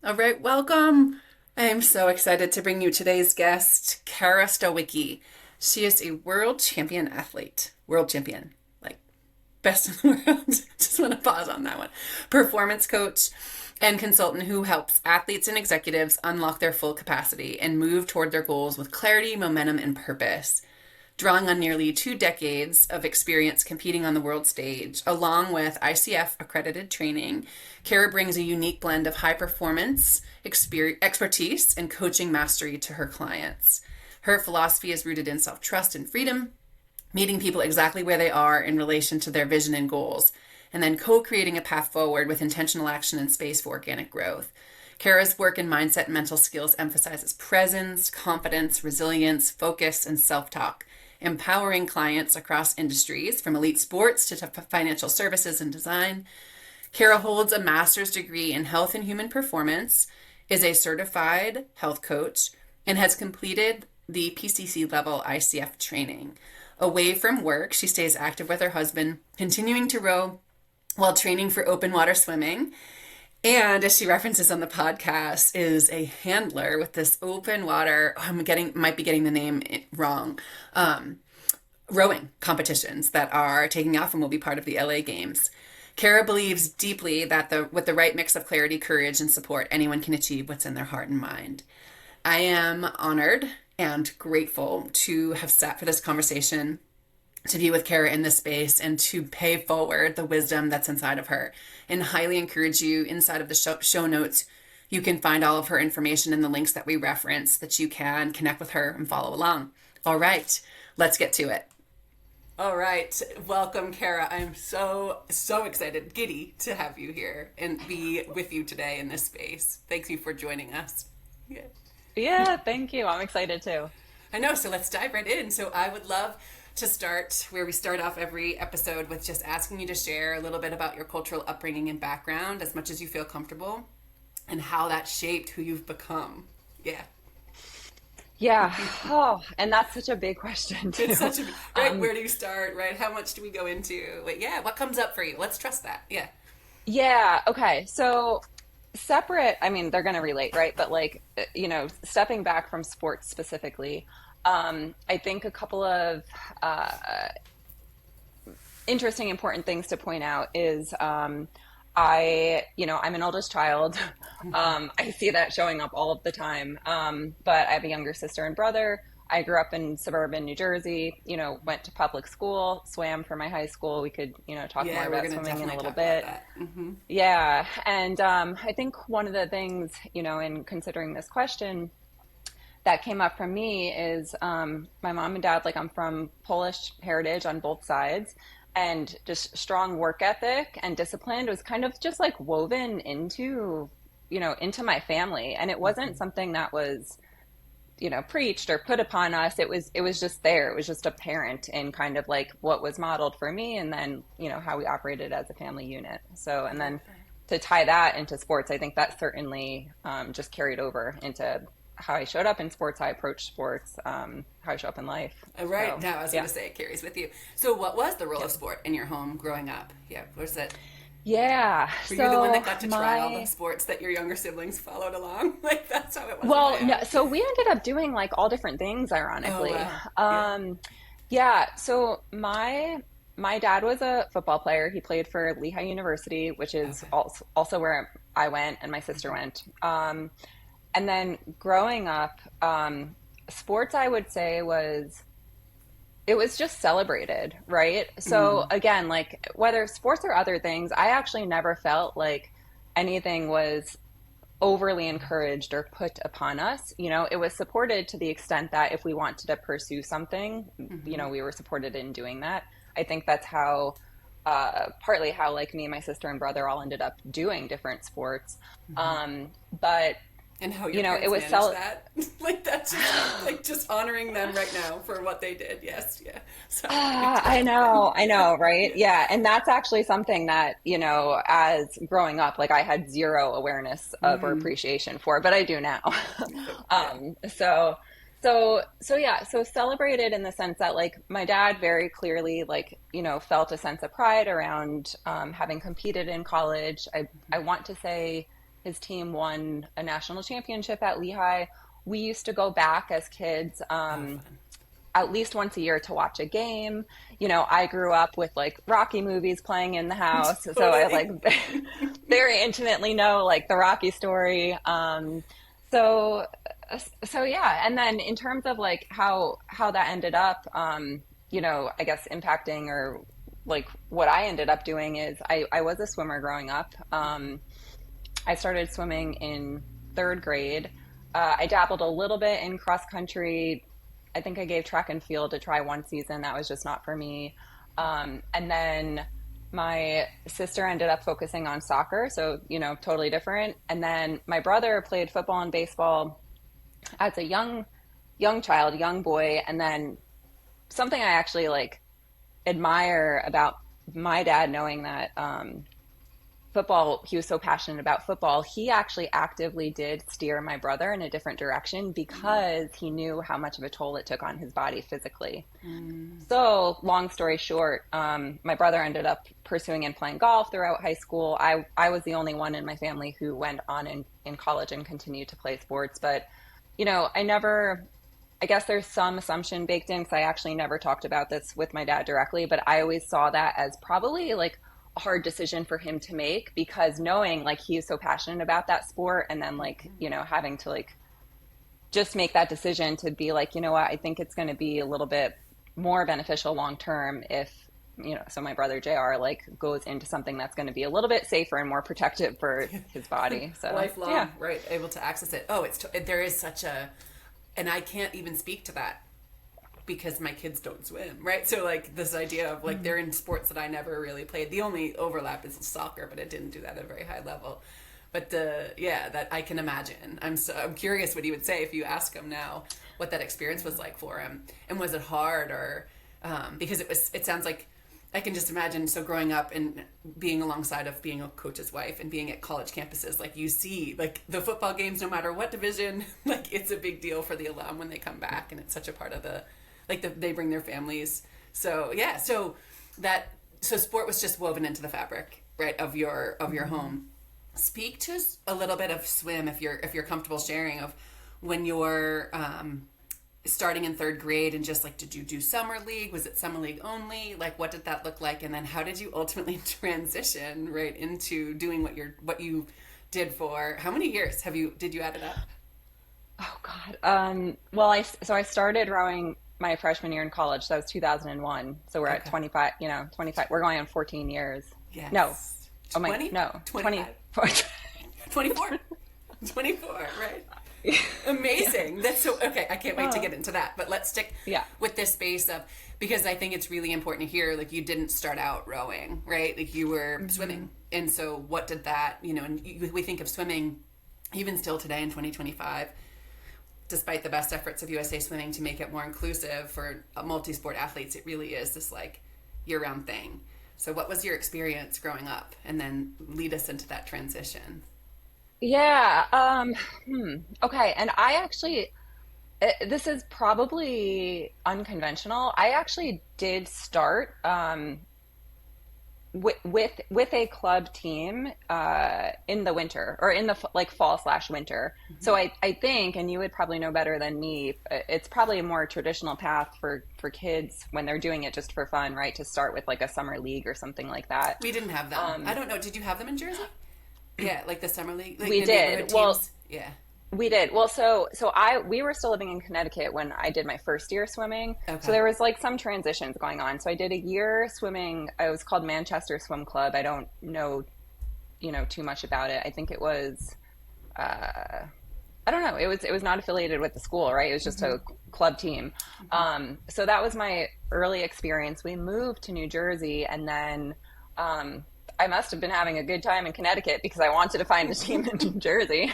All right, welcome. I am so excited to bring you today's guest, Cara Stawicki. She is a world champion athlete. World champion, like best in the world. Just want to pause on that one. Performance coach and consultant who helps athletes and executives unlock their full capacity and move toward their goals with clarity, momentum, and purpose. Drawing on nearly 2 decades of experience competing on the world stage, along with ICF accredited training, Cara brings a unique blend of high performance, expertise, and coaching mastery to her clients. Her philosophy is rooted in self trust and freedom, meeting people exactly where they are in relation to their vision and goals, and then co creating a path forward with intentional action and space for organic growth. Cara's work in mindset and mental skills emphasizes presence, confidence, resilience, focus, and self talk, empowering clients across industries from elite sports to financial services and design. Cara holds a master's degree in health and human performance, is a certified health coach, and has completed the PCC level ICF training. Away from work, she stays active with her husband, continuing to row while training for open water swimming. And as she references on the podcast, is a handler with this open water, might be getting the name wrong, rowing competitions that are taking off and will be part of the LA Games. Cara believes deeply that with the right mix of clarity, courage, and support, anyone can achieve what's in their heart and mind. I am honored and grateful to have sat for this conversation, to be with Cara in this space, and to pay forward the wisdom that's inside of her. And highly encourage you, inside of the show notes, you can find all of her information and the links that we reference that you can connect with her and follow along. All right, let's get to it. All right, welcome, Cara. I'm so excited, giddy to have you here and be with you today in this space. Thank you for joining us. Yeah. Yeah, thank you. I'm excited too. I know, so let's dive right in. So I would love to start where we start off every episode with just asking you to share a little bit about your cultural upbringing and background, as much as you feel comfortable, and how that shaped who you've become. Yeah. Yeah. Oh, and that's such a big question too. It's such a, right, where do you start, right? How much do we go into? Wait, yeah, what comes up for you? Let's trust that. Yeah. Yeah, okay. So separate, I mean, they're going to relate, right? But stepping back from sports specifically, I think a couple of interesting, important things to point out is I'm an oldest child. I see that showing up all of the time. But I have a younger sister and brother. I grew up in suburban New Jersey, went to public school, swam for my high school. We could, talk more about swimming in a little bit. Mm-hmm. Yeah. And I think one of the things, in considering this question that came up from me is my mom and dad, like I'm from Polish heritage on both sides, and just strong work ethic and discipline was kind of just like woven into my family. And it wasn't something that was, preached or put upon us. It was just there. It was just apparent in kind of like what was modeled for me, and then, how we operated as a family unit. So, and then to tie that into sports, I think that certainly just carried over into how I showed up in sports, how I approached sports, how I show up in life. Right. So, Now, I was going to say it carries with you. So what was the role of sport in your home growing up? Yeah. Was it? Yeah. Were you the one that got to try all the sports that your younger siblings followed along? Like, that's how it was. Well, no, so we ended up doing like all different things, ironically. Oh, wow. Yeah. So my dad was a football player. He played for Lehigh University, which is also where I went and my sister went. And then growing up, sports, I would say, it was just celebrated, right? So again, like whether sports or other things, I actually never felt like anything was overly encouraged or put upon us. It was supported to the extent that if we wanted to pursue something, we were supported in doing that. I think that's how, partly how like me and my sister and brother all ended up doing different sports. But and how your parents it was managed that, like that's just, like just honoring them right now for what they did. Yes, yeah. Sorry. I know, right? Yeah, and that's actually something that as growing up, like I had zero awareness of or appreciation for, but I do now. So celebrated in the sense that like my dad very clearly like felt a sense of pride around having competed in college. I want to say his team won a national championship at Lehigh. We used to go back as kids, Oh, fun. at least once a year to watch a game. You know, I grew up with like Rocky movies playing in the house, so I like Totally. very intimately know like the Rocky story. So so yeah, and then in terms of like how that ended up, you know, I guess impacting or like what I ended up doing is I was a swimmer growing up. I started swimming in third grade. I dabbled a little bit in cross country. I think I gave track and field a try one season. That was just not for me. And then my sister ended up focusing on soccer, so you know, totally different. And then my brother played football and baseball as a young child, young boy. And then something I actually like admire about my dad, knowing that football, he was so passionate about football, he actually actively did steer my brother in a different direction because he knew how much of a toll it took on his body physically. Mm. So, long story short, my brother ended up pursuing and playing golf throughout high school. I was the only one in my family who went on in college and continued to play sports. But, you know, I guess there's some assumption baked in because I actually never talked about this with my dad directly, but I always saw that as probably like a hard decision for him to make because knowing like he's so passionate about that sport and then like, you know, having to like just make that decision to be like, you know what, I think it's going to be a little bit more beneficial long term if, you know, so my brother JR like goes into something that's going to be a little bit safer and more protective for his body. So, yeah. Lifelong, right? Able to access it. Oh, there is such a, and I can't even speak to that because my kids don't swim, right? So like this idea of like they're in sports that I never really played. The only overlap is soccer, but it didn't do that at a very high level. But yeah, that I can imagine. I'm curious what he would say if you ask him now what that experience was like for him, and was it hard or because it sounds like I can just imagine. So growing up and being alongside of being a coach's wife and being at college campuses, like you see like the football games, no matter what division, like it's a big deal for the alum when they come back, and it's such a part of they bring their families. So yeah, so sport was just woven into the fabric, right, of your home. Speak to us a little bit of swim if you're comfortable sharing of when you're starting in third grade and just like did you do summer league, was it summer league only, like what did that look like, and then how did you ultimately transition right into doing what you did for how many years did you add it up? Oh God. Well, I started rowing my freshman year in college. So that was 2001. So we're at Okay. 25, you know, 25. We're going on 14 years. No. Yes. Oh my, 20, no, 20. 25, 24, 24, right? Amazing. That's so okay. I can't wait to Oh, get into that. But let's stick yeah. with this space of because I think it's really important to hear like you didn't start out rowing, right? Like you were Hmm. swimming. And so what did that, and we think of swimming even still today in 2025, despite the best efforts of USA Swimming to make it more inclusive for multi-sport athletes, it really is this like year-round thing. So what was your experience growing up and then lead us into that transition? Yeah. Okay. And I actually, this is probably unconventional. I actually did start with a club team in the winter or in the like fall slash winter. So I think, and you would probably know better than me, it's probably a more traditional path for kids when they're doing it just for fun, right? To start with like a summer league or something like that. We didn't have them. I Um, don't know. Did you have them in Jersey? Yeah, like the summer league, like we the neighborhood did. Well, teams. Yeah. we did. Well, so we were still living in Connecticut when I did my first year swimming. So Okay. there was like some transitions going on. So I did a year swimming. It was called Manchester Swim Club. I don't know, you know, too much about it. I think it was I don't know. It was not affiliated with the school, right? It was just a club team. So that was my early experience. We moved to New Jersey, and then I must have been having a good time in Connecticut because I wanted to find a team in New Jersey.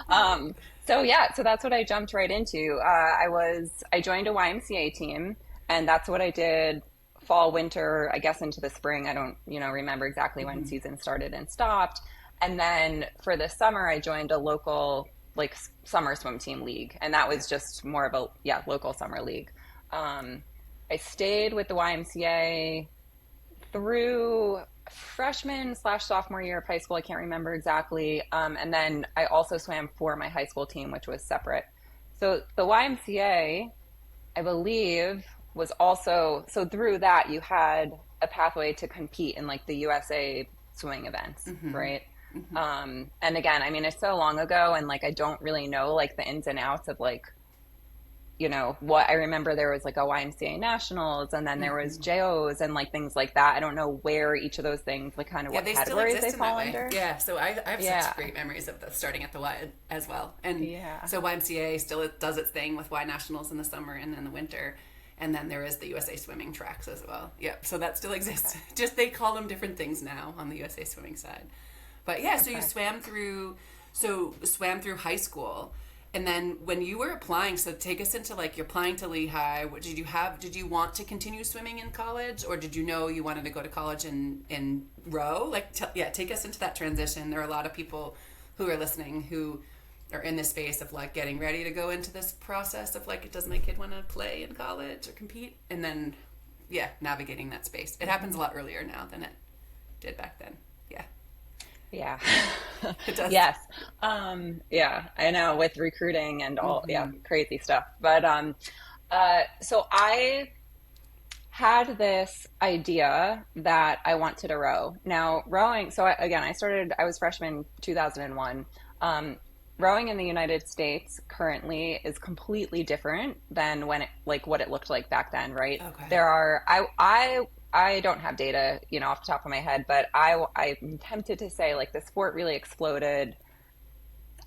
um, so yeah, so that's what I jumped right into. I joined a YMCA team, and that's what I did fall, winter, I guess into the spring. I don't, you know, remember exactly when season started and stopped. And then for the summer, I joined a local like summer swim team league, and that Yeah. was just more of a local summer league. Um, I stayed with the YMCA through. freshman slash sophomore year of high school. I can't remember exactly. And then I also swam for my high school team, which was separate. So the YMCA, I believe, was also, so through that you had a pathway to compete in like the USA swimming events, right? And again, I mean, it's so long ago, and like I don't really know like the ins and outs of like, what I remember. There was like a YMCA nationals, and then there was JOs and like things like that. I don't know where each of those things, like kind of Yeah, what they still categories they exist in that fall way. under. Yeah, so I have such Yeah. great memories of the starting at the Y as well. And Yeah. so YMCA still does its thing with Y Nationals in the summer and in the winter. And then there is the USA swimming tracks as well. Yep, so that still exists. Okay. Just they call them different things now on the USA swimming side. But yeah, so you Okay. swam through high school. And then when you were applying, so take us into like you're applying to Lehigh. What did you want to continue swimming in college, or did you know you wanted to go to college and row? Like, yeah, take us into that transition. There are a lot of people who are listening who are in this space of like getting ready to go into this process of like, does my kid want to play in college or compete? And then, yeah, navigating that space. It happens a lot earlier now than it did back then. Yeah, Yeah. it does. Yes. Yeah, I know with recruiting and all, yeah, crazy stuff. But so I had this idea that I wanted to row. Now, rowing, so I was freshman 2001. Rowing in the United States currently is completely different than like what it looked like back then, right? Okay. There are, I don't have data, off the top of my head, but I'm tempted to say like the sport really exploded.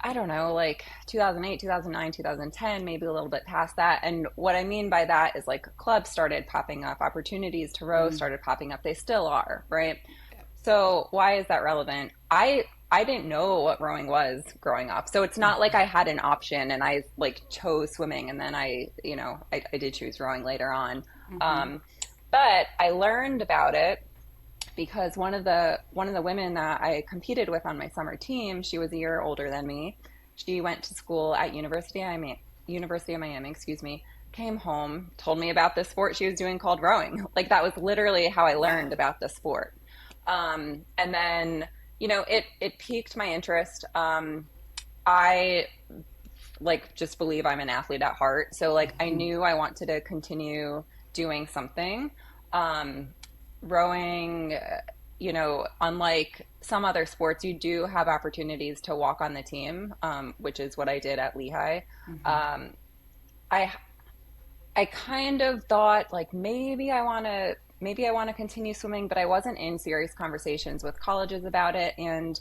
I don't know, like 2008, 2009, 2010, maybe a little bit past that. And what I mean by that is like clubs started popping up, opportunities to row started popping up. They still are, right? So why is that relevant? I didn't know what rowing was growing up. So it's not like I had an option and I like chose swimming and then I did choose rowing later on. Um, but I learned about it because one of the women that I competed with on my summer team, she was a year older than me. She went to school at University of Miami, excuse me, came home, told me about this sport she was doing called rowing. Like that was literally how I learned Wow. about the sport. And then, it piqued my interest. I like just believe I'm an athlete at heart. So like I knew I wanted to continue doing something. Um, Rowing, unlike some other sports, you do have opportunities to walk on the team, which is what I did at Lehigh. Um, I I kind of thought like maybe I want to continue swimming, but I wasn't in serious conversations with colleges about it. And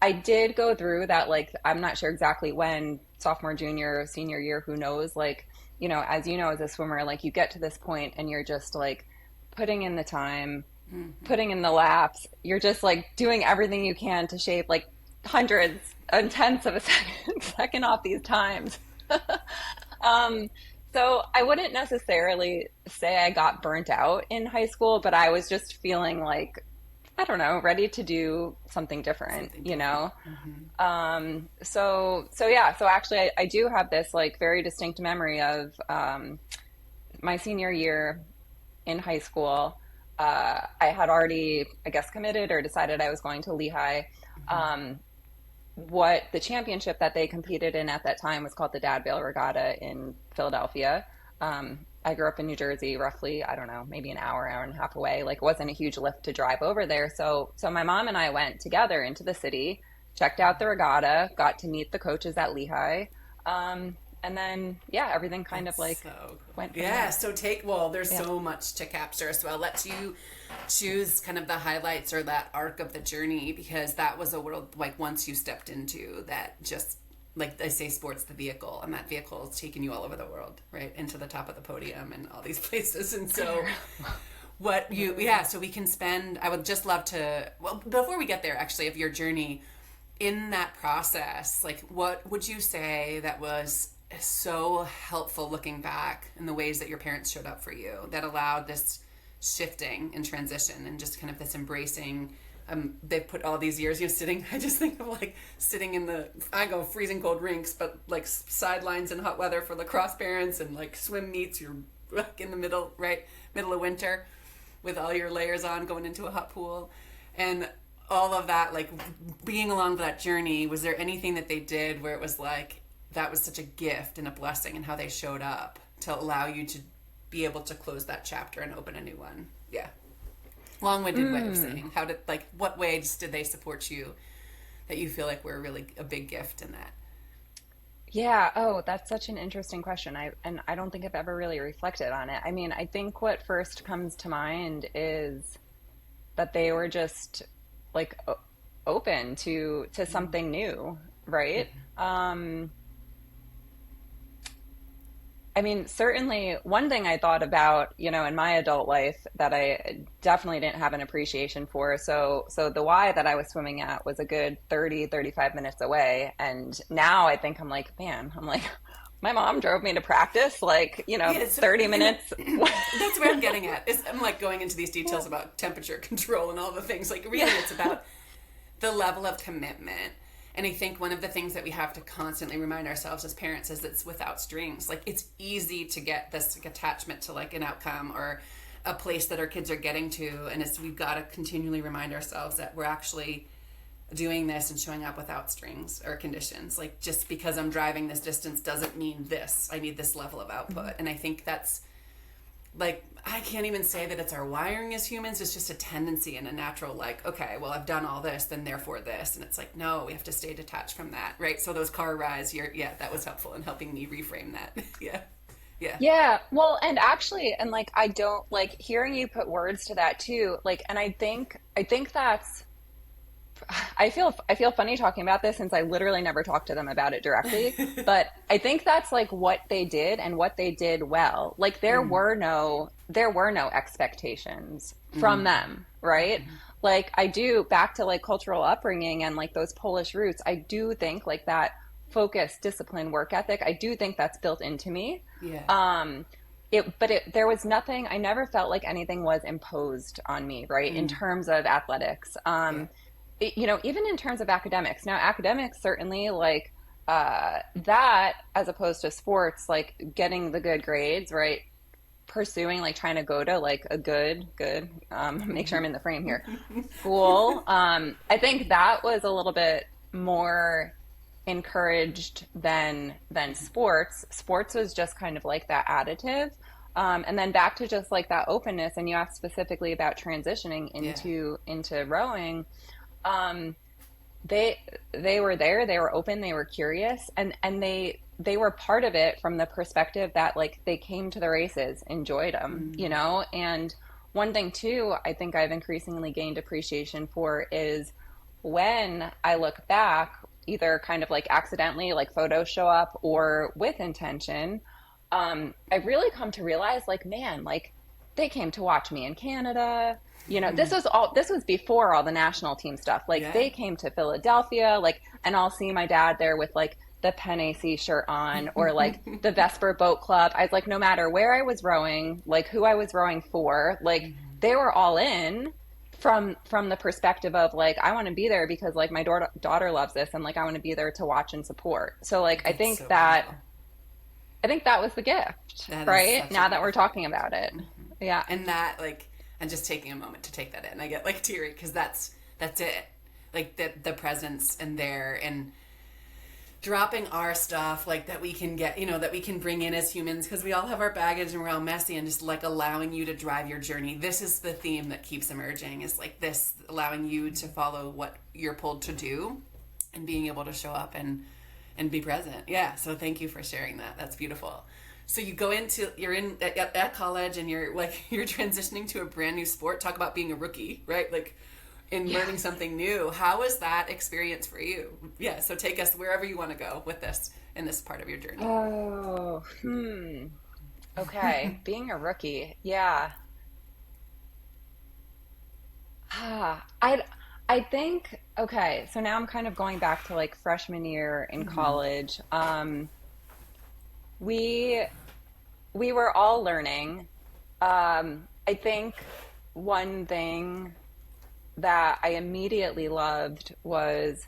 I did go through that, like, I'm not sure exactly when, sophomore, junior, senior year, who knows, like, as you know, as a swimmer, like you get to this point and you're just like putting in the time, putting in the laps, you're just like doing everything you can to shave like hundreds and tenths of a second off these times. Um, so I wouldn't necessarily say I got burnt out in high school, but I was just feeling like, I don't know, ready to do something different, Something you different. know? So yeah, so actually I do have this like very distinct memory of my senior year in high school. I had already, I guess, committed or decided I was going to Lehigh. Um, what the championship that they competed in at that time was called the Dad Bale Regatta in Philadelphia. I grew up in New Jersey, roughly, I don't know, maybe an hour and a half away. Like, it wasn't a huge lift to drive over there. So my mom and I went together into the city, checked out the regatta, got to meet the coaches at Lehigh. And then, yeah, everything kind of That's like so cool. went from Yeah, there. so there's Yeah. so much to capture. So I'll let you choose kind of the highlights or that arc of the journey, because that was a world like once you stepped into that, just like they say, sports the vehicle, and that vehicle is taking you all over the world, right? Into the top of the podium and all these places. And so so we can spend, I would just love to, well, before we get there, actually, of your journey in that process, like what would you say that was so helpful looking back in the ways that your parents showed up for you that allowed this shifting and transition and just kind of this embracing? They've put all these years, sitting, I just think of like sitting in the, I go freezing cold rinks, but like sidelines in hot weather for lacrosse parents, and like swim meets, you're like in the middle, right? Middle of winter. with all your layers on going into a hot pool and all of that, like being along that journey. Was there anything that they did where it was like that was such a gift and a blessing, and how they showed up to allow you to be able to close that chapter and open a new one? Yeah. Long-winded way of saying, how did, like, what ways did they support you that you feel like were really a big gift in that? Yeah, oh, that's such an interesting question. I don't think I've ever really reflected on it. I mean, I think what first comes to mind is that they were just like open to something new, right? I mean, certainly one thing I thought about, in my adult life that I definitely didn't have an appreciation for. So the Y that I was swimming at was a good 30, 35 minutes away. And now I think I'm like, my mom drove me to practice, like, Yeah, so 30 minutes. that's where I'm getting at. I'm like going into these details about temperature control and all the things. Like, really, it's about the level of commitment. And I think one of the things that we have to constantly remind ourselves as parents is it's without strings. Like, it's easy to get this attachment to like an outcome or a place that our kids are getting to. And we've got to continually remind ourselves that we're actually doing this and showing up without strings or conditions. Like, just because I'm driving this distance doesn't mean this. I need this level of output. And I think that's like, I can't even say that it's our wiring as humans. It's just a tendency and a natural, like, okay, well, I've done all this, then therefore this. And it's like, no, we have to stay detached from that, right? So those car rides, that was helpful in helping me reframe that. Yeah. Yeah. Yeah, well, and actually, and like I don't like hearing you put words to that too. Like, and I think that's I feel funny talking about this since I literally never talked to them about it directly, but I think that's like what they did and what they did well. Like there were no expectations from them, right? Like I do back to like cultural upbringing and like those Polish roots, I do think like that focus, discipline, work ethic, I do think that's built into me. Yeah. There was nothing, I never felt like anything was imposed on me, right? In terms of athletics. Yeah. Even in terms of academics. Now, academics certainly like that as opposed to sports, like getting the good grades, right? Pursuing like trying to go to like a good make sure I'm in the frame here school. I think that was a little bit more encouraged than sports was just kind of like that additive. And then back to just like that openness, and you asked specifically about transitioning Yeah. into rowing. um, they they were there, they were open, they were curious, and they were part of it from the perspective that like they came to the races, enjoyed them, and one thing too I think I've increasingly gained appreciation for is when I look back, either kind of like accidentally like photos show up or with intention. I've really come to realize like, man, like they came to watch me in Canada. This was before all the national team stuff. Like Yeah. they came to Philadelphia, like, and I'll see my dad there with like the Penn AC shirt on or like the Vesper Boat Club. I was like, no matter where I was rowing, like who I was rowing for, like they were all in from the perspective of like I want to be there because like my daughter loves this and like I want to be there to watch and support. So like I That's think so that beautiful. I think that was the gift, That is right? such a Now that we're gift. talking about it. Yeah. And that, like, and just taking a moment to take that in, I get like teary because that's it. Like the presence and there and dropping our stuff like that we can get, that we can bring in as humans because we all have our baggage and we're all messy, and just like allowing you to drive your journey. This is the theme that keeps emerging, is like this, allowing you to follow what you're pulled to do and being able to show up and be present. Yeah, so thank you for sharing that. That's beautiful. So you're in at college, and you're like you're transitioning to a brand new sport. Talk about being a rookie, right? Like in learning Yes. something new. How was that experience for you? Yeah, so take us wherever you want to go with this in this part of your journey. Oh, okay. Being a rookie. Yeah. I think okay, so now I'm kind of going back to like freshman year in college. We we were all learning. I think one thing that I immediately loved was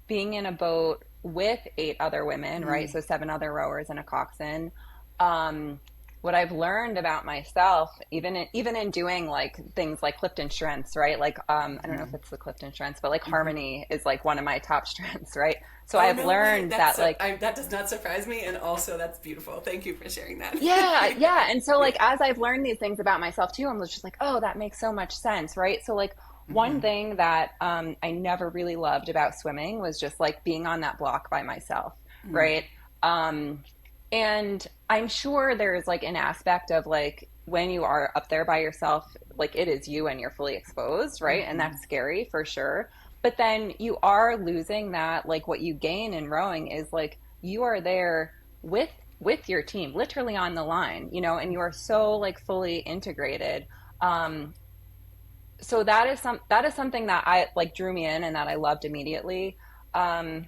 being in a boat with eight other women, right? So seven other rowers and a coxswain. Um, what I've learned about myself, even in doing like things like Clifton strengths, right? Like I don't know if it's the Clifton strengths, but like harmony is like one of my top strengths, right? So Oh I've no way! learned That's that so, like that does not surprise me, and also that's beautiful. Thank you for sharing that. yeah, yeah. And so like as I've learned these things about myself too, I'm just like, oh, that makes so much sense, right? So like one Hmm. thing that I never really loved about swimming was just like being on that block by myself, right? Um, and I'm sure there's like an aspect of like when you are up there by yourself, like it is you and you're fully exposed, right? And that's scary for sure. But then you are losing that, like what you gain in rowing is like you are there with your team, literally on the line, and you are so like fully integrated. Um, so that is something that I like drew me in and that I loved immediately. Um,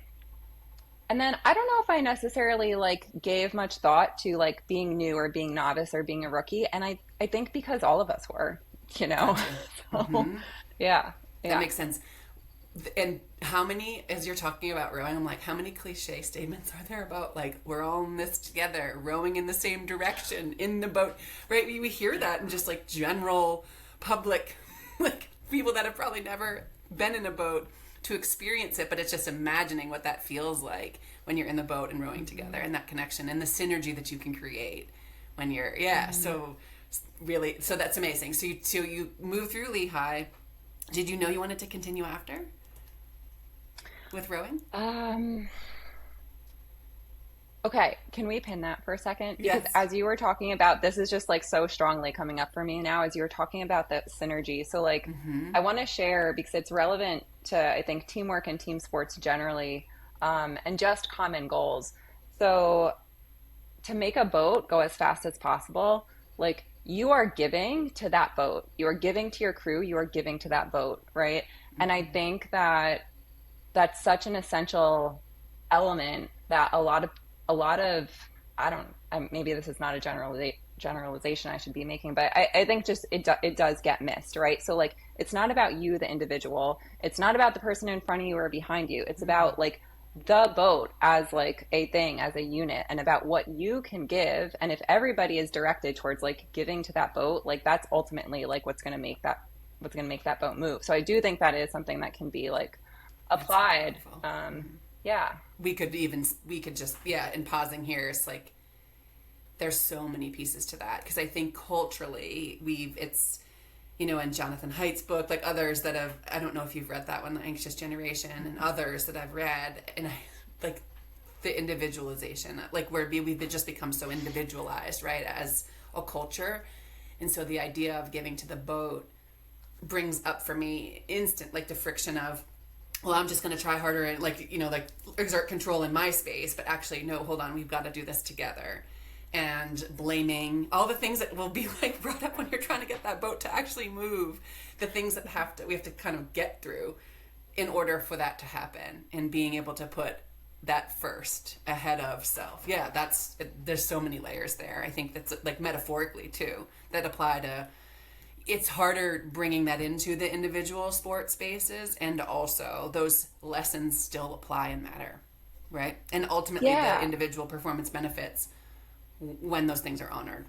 and then I don't know if I necessarily like gave much thought to like being new or being novice or being a rookie. And I think because all of us were, you know. Gotcha. So yeah, That yeah. makes sense. And how many, as you're talking about rowing, I'm like, how many cliche statements are there about like we're all in this together, rowing in the same direction in the boat, right? We hear that in just like general public, like people that have probably never been in a boat to experience it, but it's just imagining what that feels like when you're in the boat and rowing together, and that connection and the synergy that you can create when you're So really, so that's amazing. So you move through Lehigh. Did you know you wanted to continue after with rowing? Um, Okay, can we pin that for a second? Because Yes. as you were talking about, this is just like so strongly coming up for me now as you were talking about that synergy. So, like, I want to share because it's relevant to, I think, teamwork and team sports generally, and just common goals. So, to make a boat go as fast as possible, like, you are giving to that boat, you are giving to your crew, you are giving to that boat, right? And I think that that's such an essential element that a lot of I don't maybe this is not a generalization I should be making, but I think just it does get missed, right? So like it's not about you the individual, it's not about the person in front of you or behind you, it's about like the boat as like a thing, as a unit, and about what you can give. And if everybody is directed towards like giving to that boat, like that's ultimately like what's going to make that boat move. So I do think that is something that can be like That's so applied. powerful. Yeah. We could just, in pausing here, it's like there's so many pieces to that because I think culturally it's in Jonathan Haidt's book, like others that have, I don't know if you've read that one, The Anxious Generation, and others that I've read, and I like the individualization, like where we've just become so individualized, right, as a culture. And so the idea of giving to the boat brings up for me instant, like the friction of, well, I'm just going to try harder and like exert control in my space, but actually, no, hold on, we've got to do this together. And blaming all the things that will be like brought up when you're trying to get that boat to actually move, the things that we have to kind of get through in order for that to happen, and being able to put that first ahead of self. Yeah, there's so many layers there. I think that's like metaphorically too that apply to, it's harder bringing that into the individual sport spaces, and also those lessons still apply and matter, right? And ultimately the Yeah. individual performance benefits when those things are honored.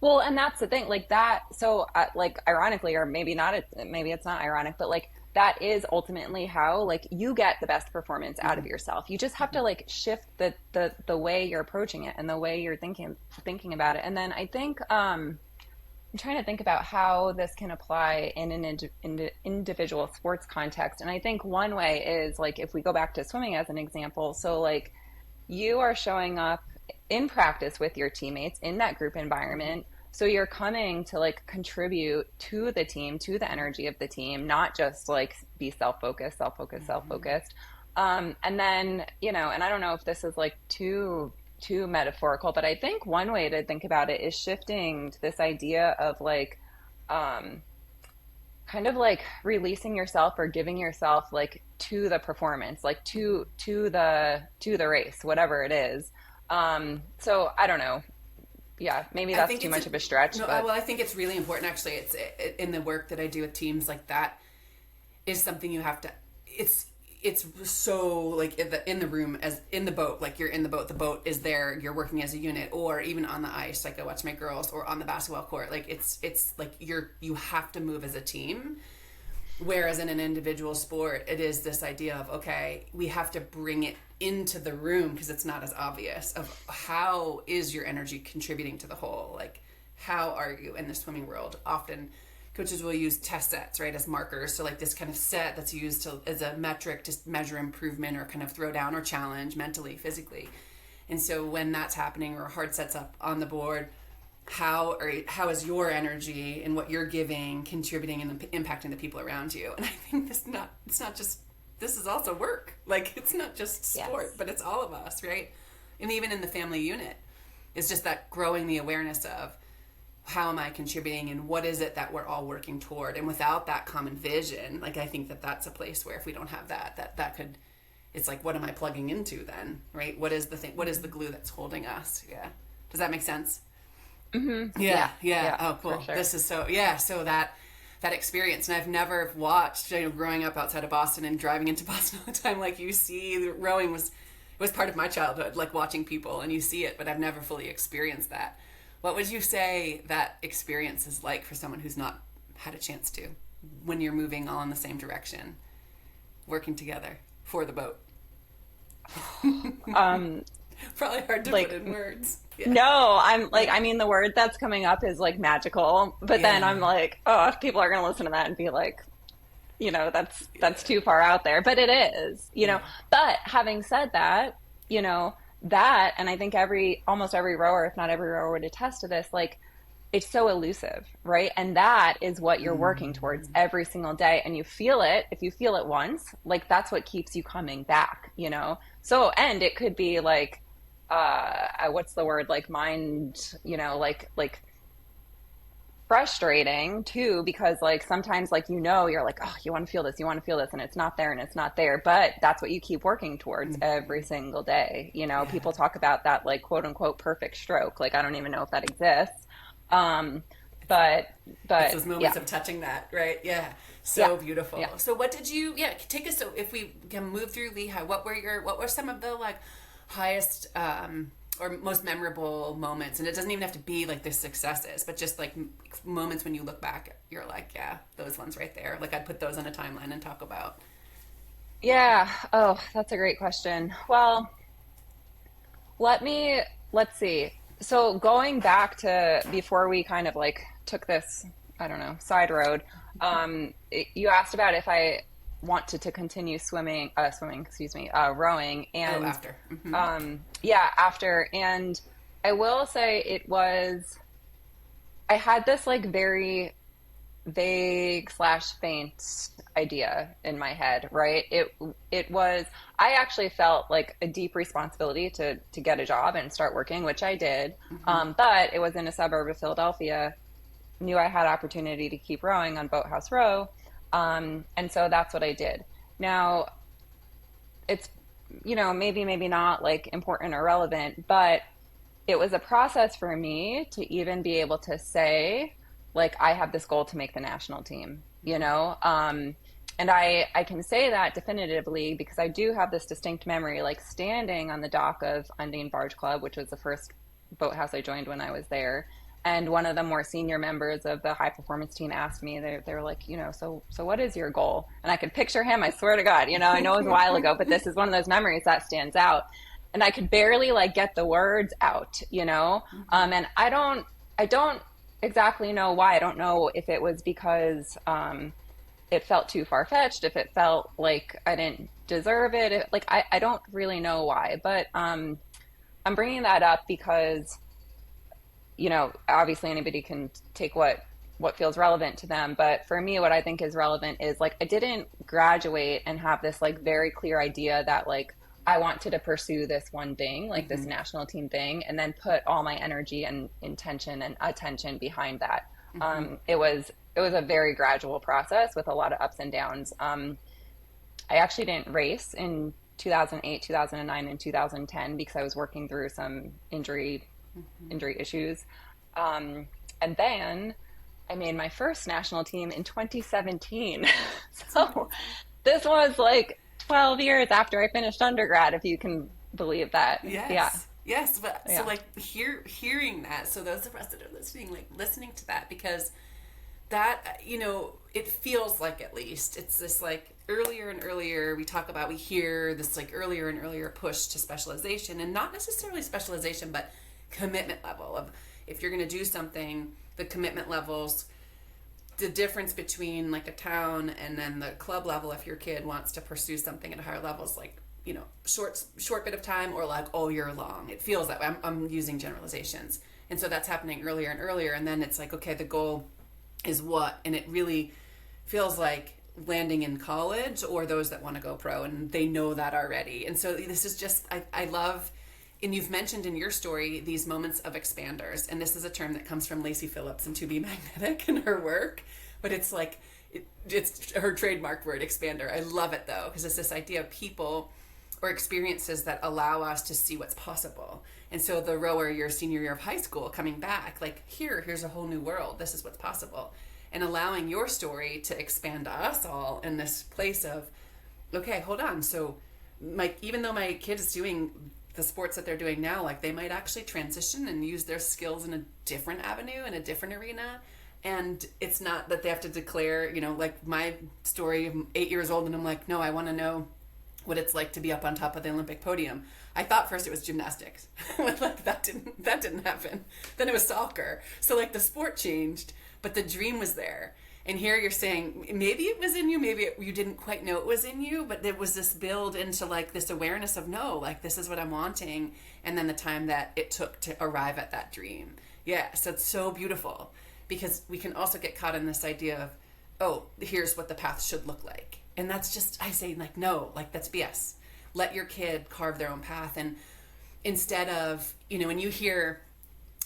Well, and that's the thing, like that. So, like, ironically, or maybe not, maybe it's not ironic, but like that is ultimately how like you get the best performance out of yourself. You just have to like shift the way you're approaching it and the way you're thinking about it. And then I think I'm trying to think about how this can apply in an individual sports context. And I think one way is like if we go back to swimming as an example. So like you are showing up in practice with your teammates in that group environment. So you're coming to like contribute to the team, to the energy of the team, not just like be self-focused, self-focused, self-focused. And then, and I don't know if this is like too metaphorical, but I think one way to think about it is shifting to this idea of like um kind of like releasing yourself or giving yourself like to the performance, like to the race, whatever it is. So I don't know. Yeah, maybe I that's think too it's much of a stretch, no, but well, I think it's really important actually. In the work that I do with teams, like that is something you have to, it's it's so like in the room, as in the boat, like you're in the boat is there, you're working as a unit, or even on the ice, like I watch my girls, or on the basketball court, like it's like you have to move as a team. Whereas in an individual sport, it is this idea of, okay, we have to bring it into the room because it's not as obvious of how is your energy contributing to the whole. Like, how are you in the swimming world? Often coaches will use test sets, right, as markers. So like this kind of set that's used as a metric to measure improvement or kind of throw down or challenge mentally, physically. And so when that's happening or a hard set's up on the board, how is your energy and what you're giving contributing and impacting the people around you? And I think it's not just, this is also work. Like, it's not just sport, Yes. but it's all of us, right? And even in the family unit, it's just that growing the awareness of how am I contributing and what is it that we're all working toward. And without that common vision, like, I think that's a place where if we don't have that could, it's like, what am I plugging into then, right? What is the thing, what is the glue that's holding us? Yeah. Does that make sense? Mm-hmm. Yeah, yeah. Yeah, Oh, cool. for sure. This is so, yeah. So that experience, and I've never watched, growing up outside of Boston and driving into Boston all the time. Like, you see, the rowing was part of my childhood, like watching people, and you see it, but I've never fully experienced that. What would you say that experience is like for someone who's not had a chance to, when you're moving all in the same direction, working together for the boat? Um, Probably hard to put like in words. Yeah. no, I'm like, I mean, the word that's coming up is like magical, but then Yeah. I'm like, oh, if people are going to listen to that and be like, that's too far out there, but it is. Yeah. But having said that, that, and I think almost every rower, if not every rower, would attest to this, like, it's so elusive, right? And that is what you're working towards every single day. And you feel it. If you feel it once, like, that's what keeps you coming back. So, and it could be like, what's the word? Like mind, like frustrating too, because like sometimes, like, you're like, oh, you want to feel this, and it's not there, and it's not there, but that's what you keep working towards every single day. Yeah. People talk about that, like, quote unquote perfect stroke. Like, I don't even know if that exists. um but It's but those moments yeah, of touching that, right? Yeah. yeah, So beautiful. yeah. So what did you, yeah, take us, so if we can move through Lehigh, what were some of the like highest or most memorable moments? And it doesn't even have to be like the successes, but just like moments when you look back, you're like, yeah, those ones right there. Like, I'd put those on a timeline and talk about. Yeah. Oh, that's a great question. Well, Let me, let's see. So going back to before we kind of like took this, I don't know, side road, you asked about if I wanted to continue rowing. Oh, And after. yeah, after. And I will say I had this like very vague slash faint idea in my head, right? It was, I actually felt like a deep responsibility to get a job and start working, which I did. But it was in a suburb of Philadelphia. Knew I had opportunity to keep rowing on Boathouse Row, and so that's what I did. Now it's, maybe not like important or relevant, but it was a process for me to even be able to say, like, I have this goal to make the national team. And I can say that definitively because I do have this distinct memory, like standing on the dock of Undine Barge Club, which was the first boathouse I joined when I was there. And one of the more senior members of the high performance team asked me, they were like, so what is your goal? And I could picture him, I swear to God, I know it was a while ago, but this is one of those memories that stands out. And I could barely like get the words out. And I don't exactly know why. I don't know if it was because it felt too far fetched, if it felt like I didn't deserve it. Like, I don't really know why, but I'm bringing that up because obviously anybody can take what feels relevant to them. But for me, what I think is relevant is, like, I didn't graduate and have this like very clear idea that, like, I wanted to pursue this one thing, like this national team thing, and then put all my energy and intention and attention behind that. It was a very gradual process with a lot of ups and downs. I actually didn't race in 2008, 2009, and 2010 because I was working through some injury issues. And then I made my first national team in 2017. So this was like 12 years after I finished undergrad, if you can believe that. Yeah. Yes. Yes, but so Yeah. like hearing that, so those of us that are listening, like listening to that, because that, it feels like, at least it's this like earlier and earlier we hear this like earlier and earlier push to specialization, and not necessarily specialization, but commitment level of, if you're going to do something, the commitment levels, the difference between like a town and then the club level, if your kid wants to pursue something at a higher level, is like, short bit of time, or like all year long. It feels that way. I'm using generalizations, and so that's happening earlier and earlier, and then it's like, okay, the goal is what, and it really feels like landing in college, or those that want to go pro, and they know that already. And so this is just, I love, and you've mentioned in your story these moments of expanders, and this is a term that comes from Lacey Phillips and To Be Magnetic in her work, but it's like it's her trademark word, expander. I love it though, because it's this idea of people or experiences that allow us to see what's possible. And so the rower, your senior year of high school, coming back, like, here's a whole new world. This is what's possible. And allowing your story to expand us all in this place of, okay, hold on. So even though my kid is doing the sports that they're doing now, like, they might actually transition and use their skills in a different avenue, in a different arena. And it's not that they have to declare, like my story, I'm 8 years old and I'm like, no, I want to know what it's like to be up on top of the Olympic podium. I thought first it was gymnastics. Like that didn't happen. Then it was soccer. So like the sport changed, but the dream was there. And here you're saying maybe it was in you, maybe you didn't quite know it was in you, but there was this build into like this awareness of, no, like this is what I'm wanting, and then the time that it took to arrive at that dream. Yeah, so it's so beautiful, because we can also get caught in this idea of, oh, here's what the path should look like. And that's just, I say, like, no, like, that's BS. Let your kid carve their own path. And instead of, when you hear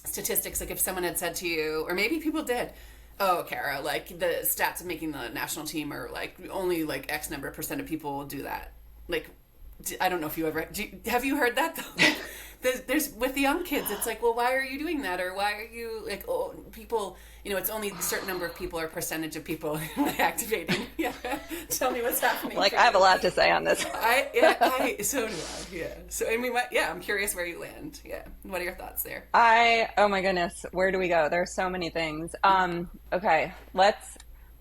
statistics, like if someone had said to you, or maybe people did, oh, Cara, like the stats of making the national team are like only like X number % of people will do that. Like, I don't know if you ever, have you heard that though? There's with the young kids, it's like, well, why are you doing that? Or why are you like, oh, people, it's only a certain number of people or percentage of people activating. Yeah. Tell me what's happening. Like, I have a lot to say on this. So do I. Yeah. So, and I'm curious where you land. Yeah. What are your thoughts there? Oh my goodness, where do we go? There's so many things.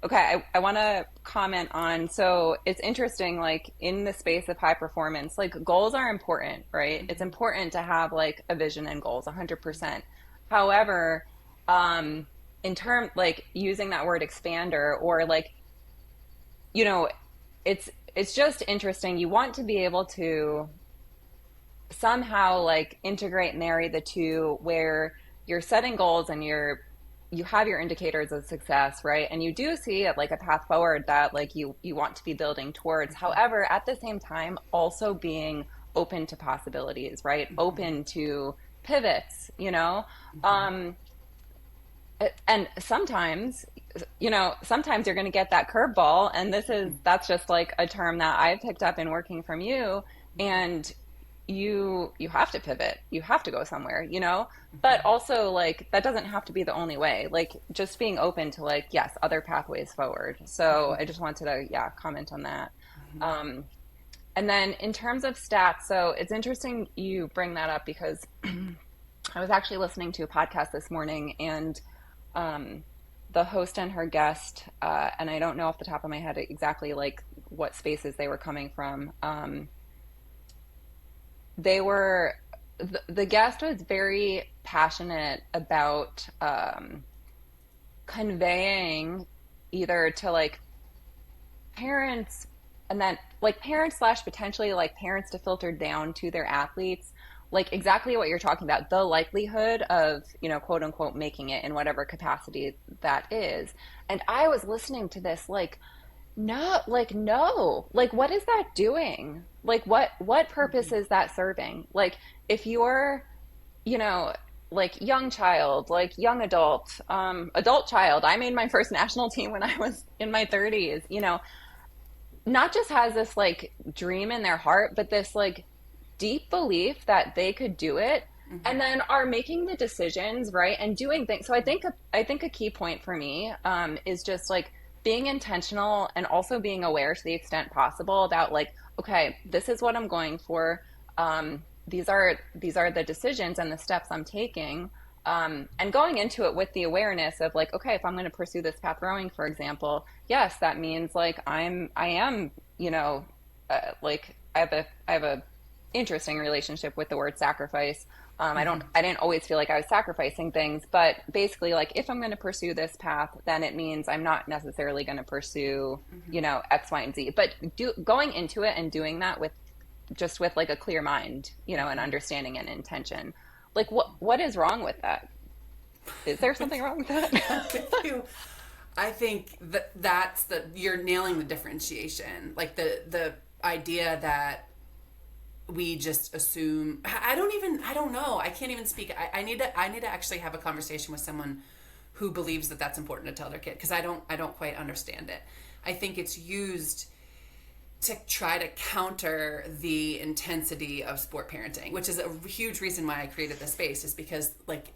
Okay, I want to comment on, so it's interesting, like in the space of high performance, like goals are important, right? It's important to have like a vision and goals, 100%. However, in term, like using that word expander, or like, it's just interesting. You want to be able to somehow like integrate, marry the two, where you're setting goals and you have your indicators of success, right? And you do see it like a path forward that like you want to be building towards. However, at the same time, also being open to possibilities, right? Open to pivots, and sometimes, sometimes you're going to get that curveball, and that's just like a term that I've picked up in working from you. And you have to pivot, you have to go somewhere, but also like that doesn't have to be the only way, like just being open to like, yes, other pathways forward. So I just wanted to comment on that. And then in terms of stats, so it's interesting you bring that up, because I was actually listening to a podcast this morning, and the host and her guest, and I don't know off the top of my head exactly like what spaces they were coming from. The guest was very passionate about conveying, either to like parents, and then like parents slash potentially like parents, to filter down to their athletes, like exactly what you're talking about, the likelihood of, quote unquote, making it in whatever capacity that is. And I was listening to this like, no, like what is that doing? Like what purpose is that serving? Like if you're, like young child, like young adult, adult child, I made my first national team when I was in my 30s, not just has this like dream in their heart, but this like deep belief that they could do it, and then are making the decisions, right, and doing things. So I think a key point for me is just like being intentional, and also being aware to the extent possible about like, okay, this is what I'm going for. These are the decisions and the steps I'm taking. And going into it with the awareness of like, okay, if I'm going to pursue this path rowing, for example, yes, that means like I am, like I have a interesting relationship with the word sacrifice. I didn't always feel like I was sacrificing things, but basically, like if I'm going to pursue this path, then it means I'm not necessarily going to pursue, X, Y, and Z. But going into it and doing that with just with like a clear mind, and understanding and intention. Like what is wrong with that? Is there something wrong with that? With you. I think you're nailing the differentiation. Like the idea that we just assume. I don't know. I can't even speak. I need to actually have a conversation with someone who believes that that's important to tell their kid, because I don't quite understand it. I think it's used to try to counter the intensity of sport parenting, which is a huge reason why I created this space, is because like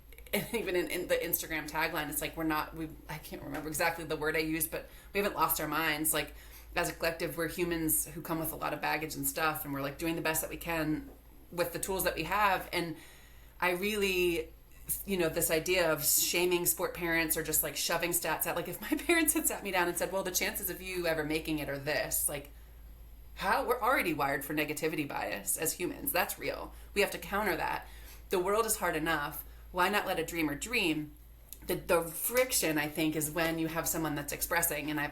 even in the Instagram tagline, it's like I can't remember exactly the word I used, but we haven't lost our minds. Like as a collective, we're humans who come with a lot of baggage and stuff, and we're like doing the best that we can with the tools that we have. And I really, this idea of shaming sport parents or just like shoving stats out, like if my parents had sat me down and said, well, the chances of you ever making it are this, like, how we're already wired for negativity bias as humans. That's real. We have to counter that. The world is hard enough. Why not let a dreamer dream? The friction, I think, is when you have someone that's expressing. And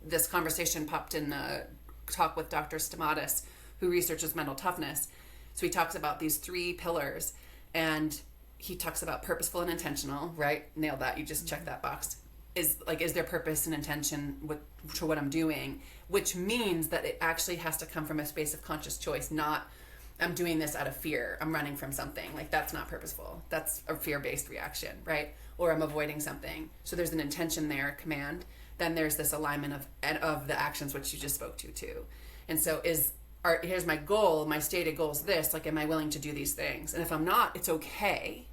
this conversation popped in a talk with Dr. Stamatis, who researches mental toughness. So he talks about these 3 pillars, and he talks about purposeful and intentional. Right? Nailed that. You just check that box. Is there purpose and intention to what I'm doing, which means that it actually has to come from a space of conscious choice, not I'm doing this out of fear, I'm running from something. Like that's not purposeful. That's a fear-based reaction, right? Or I'm avoiding something. So there's an intention there, command. Then there's this alignment of the actions, which you just spoke to too. And so here's my goal, my stated goal is this, like am I willing to do these things? And if I'm not, it's okay.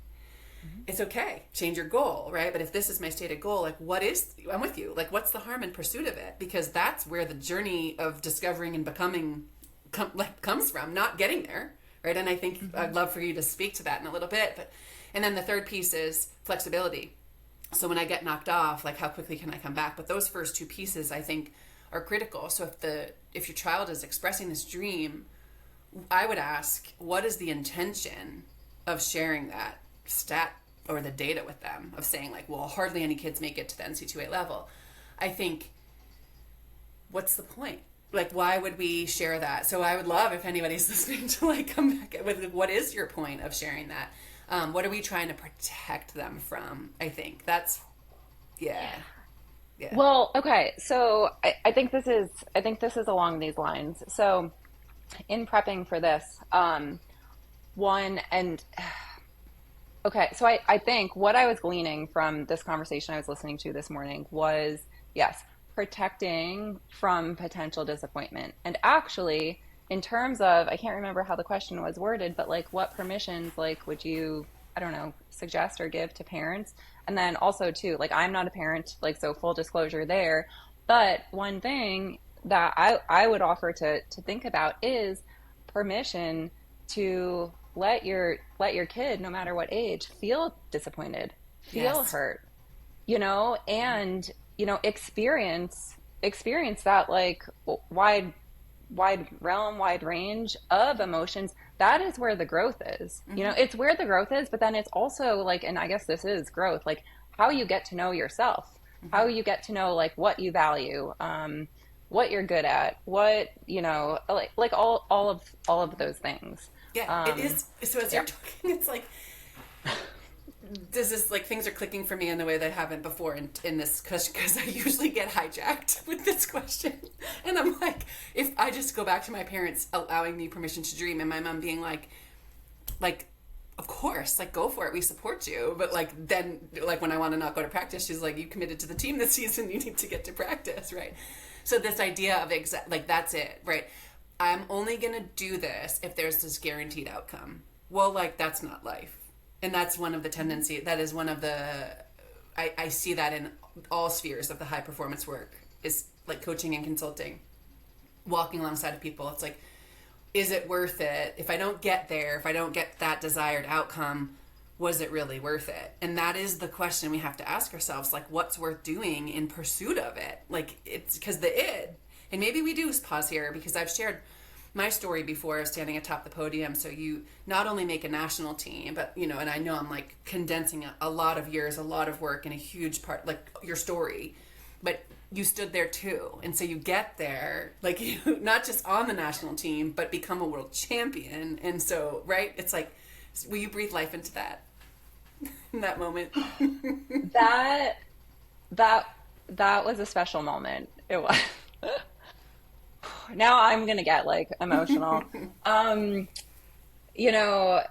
It's okay. Change your goal, right? But if this is my stated goal, like I'm with you. Like what's the harm in pursuit of it? Because that's where the journey of discovering and becoming comes from, not getting there, right? And I think I'd love for you to speak to that in a little bit. And then the third piece is flexibility. So when I get knocked off, like how quickly can I come back? But those first 2 pieces I think are critical. So if your child is expressing this dream, I would ask, what is the intention of sharing that stat or the data with them, of saying like, well, hardly any kids make it to the NC2A level. I think, what's the point? Like, why would we share that? So I would love if anybody's listening to like come back with what is your point of sharing that? What are we trying to protect them from? I think that's, yeah. Well, okay. So I think this is along these lines. So in prepping for this, one and okay, so I think what I was gleaning from this conversation I was listening to this morning was, yes, protecting from potential disappointment. And actually, in terms of, I can't remember how the question was worded, but like what permissions like would you, I don't know, suggest or give to parents? And then also too, like I'm not a parent, like so full disclosure there, but one thing that I would offer to think about is permission to let your kid, no matter what age, feel disappointed, feel Yes. hurt, and experience that like wide realm, wide range of emotions. That is where the growth is. It's where the growth is, but then it's also like, and I guess this is growth, like how you get to know yourself, how you get to know like what you value, what you're good at, what, like all of those things. Yeah, it is. So as Yeah. you're talking, it's like, this is like things are clicking for me in a way they haven't before in this question, because I usually get hijacked with this question. And I'm like, if I just go back to my parents allowing me permission to dream, and my mom being like, of course, like go for it, we support you. But like then like when I want to not go to practice, she's like, you committed to the team this season, you need to get to practice, right? So this idea of like that's it, right? I'm only gonna do this if there's this guaranteed outcome. Well, like that's not life. And that's one of the tendency, that is one of the, I see that in all spheres of the high performance work, is like coaching and consulting. walking alongside of people. It's like, is it worth it? If I don't get there, if I don't get that desired outcome, was it really worth it? And that is the question we have to ask ourselves, like, what's worth doing in pursuit of it? Like, it's because the id, and maybe we do pause here because I've shared my story before of standing atop the podium. So you not only make a national team, but, and I know I'm like condensing a lot of years, a lot of work, and a huge part, like your story, but you stood there too. And so you get there, like, you not just on the national team, but become a world champion. And so, right, it's like, will you breathe life into that in that moment? That that that was a special moment. It was. Now I'm gonna get like emotional. Um, you know,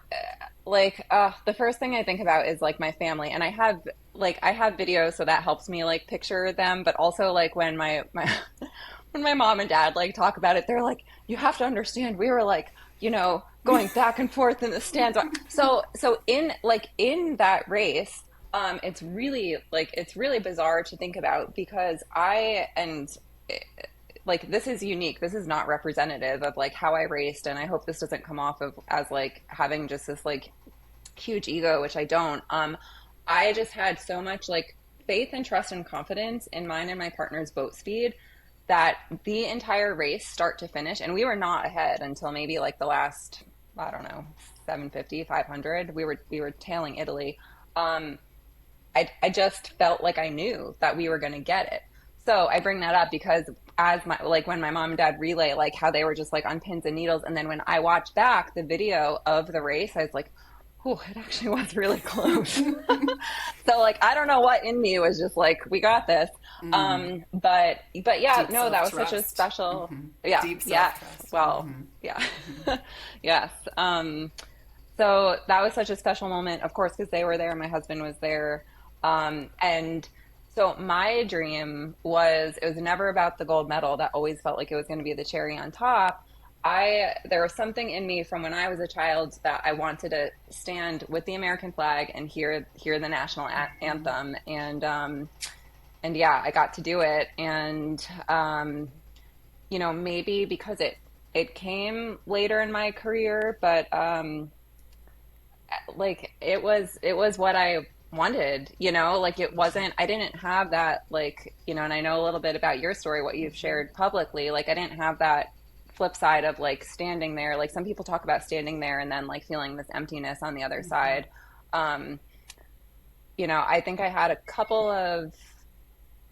the first thing I think about is like my family, and I have videos, so that helps me like picture them. But also like when my when my mom and dad like talk about it, they're like, "You have to understand, we were like, going back and forth in the stands." So in that race, it's really bizarre to think about because this is unique. This is not representative of like how I raced, and I hope this doesn't come off of as like having just this like huge ego, which I don't. I just had so much like faith and trust and confidence in mine and my partner's boat speed that the entire race, start to finish, and we were not ahead until maybe like the last, I don't know, 750, 500. We were tailing Italy. Um, I just felt like I knew that we were going to get it. So I bring that up because as my like when my mom and dad relay like how they were just like on pins and needles, and then when I watched back the video of the race, I was like, oh, it actually was really close. So like I don't know what in me was just like, we got this. Mm. But yeah, Deep no, that was such a self-trust. special, Hmm. yeah, Deep yes, self-trust. well, Hmm. yeah, Hmm. yes. So that was such a special moment, of course, because they were there, my husband was there. And so my dream was, it was never about the gold medal. That always felt like it was going to be the cherry on top. There was something in me from when I was a child that I wanted to stand with the American flag and hear the national anthem. And yeah, I got to do it. And, maybe because it came later in my career, but, like it was what I wanted, like it wasn't, I didn't have that, like, and I know a little bit about your story, what you've shared publicly, like I didn't have that flip side of like standing there, like some people talk about standing there and then like feeling this emptiness on the other Hmm. side. um I think I had a couple of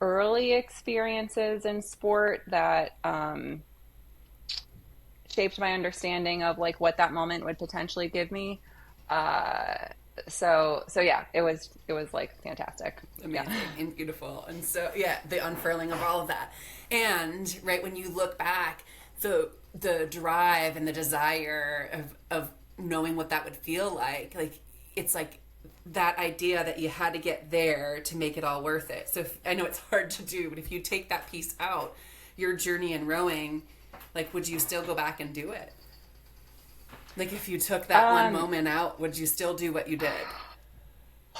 early experiences in sport that shaped my understanding of like what that moment would potentially give me. uh so yeah, it was like fantastic. Yeah. Amazing and beautiful. And so, yeah, the unfurling of all of that. And, right, when you look back, the drive and the desire of knowing what that would feel like, it's like that idea that you had to get there to make it all worth it. So I know it's hard to do, but if you take that piece out, your journey in rowing, like, would you still go back and do it? Like, if you took that one um moment out, would you still do what you did?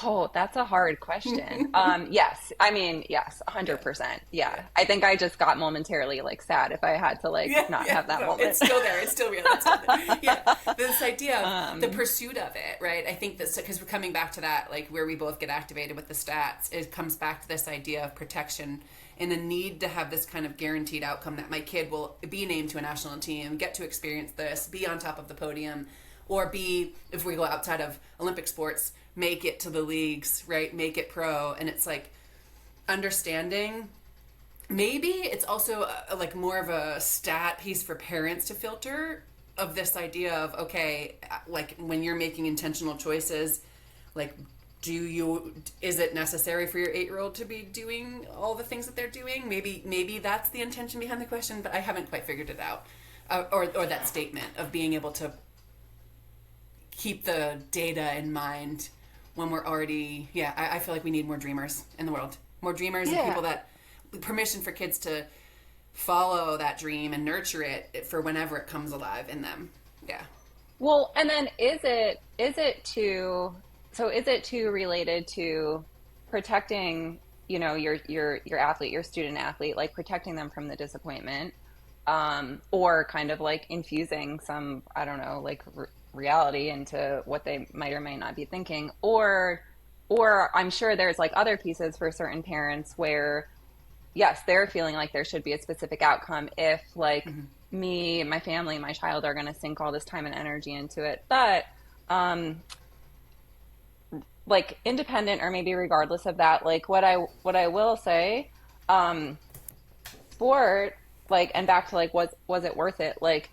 Oh, that's a hard question. Yes. I mean, yes, Yeah. 100%. Yeah. Yeah. I think I just got momentarily like sad if I had to like Yeah, not yeah, have that no, it's moment. still there. It's still real. It's still there. Yeah, this idea of the Um, pursuit of it, right? I think that's because we're coming back to that, like where we both get activated with the stats. It comes back to this idea of protection and a need to have this kind of guaranteed outcome that my kid will be named to a national team, get to experience this, be on top of the podium, or be, if we go outside of Olympic sports, make it to the leagues, right? Make it pro. And it's like understanding, maybe it's also like more of a stat piece for parents to filter, of this idea of, okay, like when you're making intentional choices, like, is it necessary for your 8-year old to be doing all the things that they're doing? Maybe that's the intention behind the question, but I haven't quite figured it out. Or that statement of being able to keep the data in mind when we're already, yeah, I feel like we need more dreamers in the world, more dreamers and yeah. people that, permission for kids to follow that dream and nurture it for whenever it comes alive in them. Yeah. Well, and then is it too related to protecting, your athlete, your student athlete, like protecting them from the disappointment? or kind of like infusing some, I don't know, like reality into what they might or might not be thinking, or I'm sure there's like other pieces for certain parents where yes, they're feeling like there should be a specific outcome if like me, my family, my child are going to sink all this time and energy into it. But um like independent or maybe regardless of that, like what I will say, um sport, like, and back to like was it worth it? Like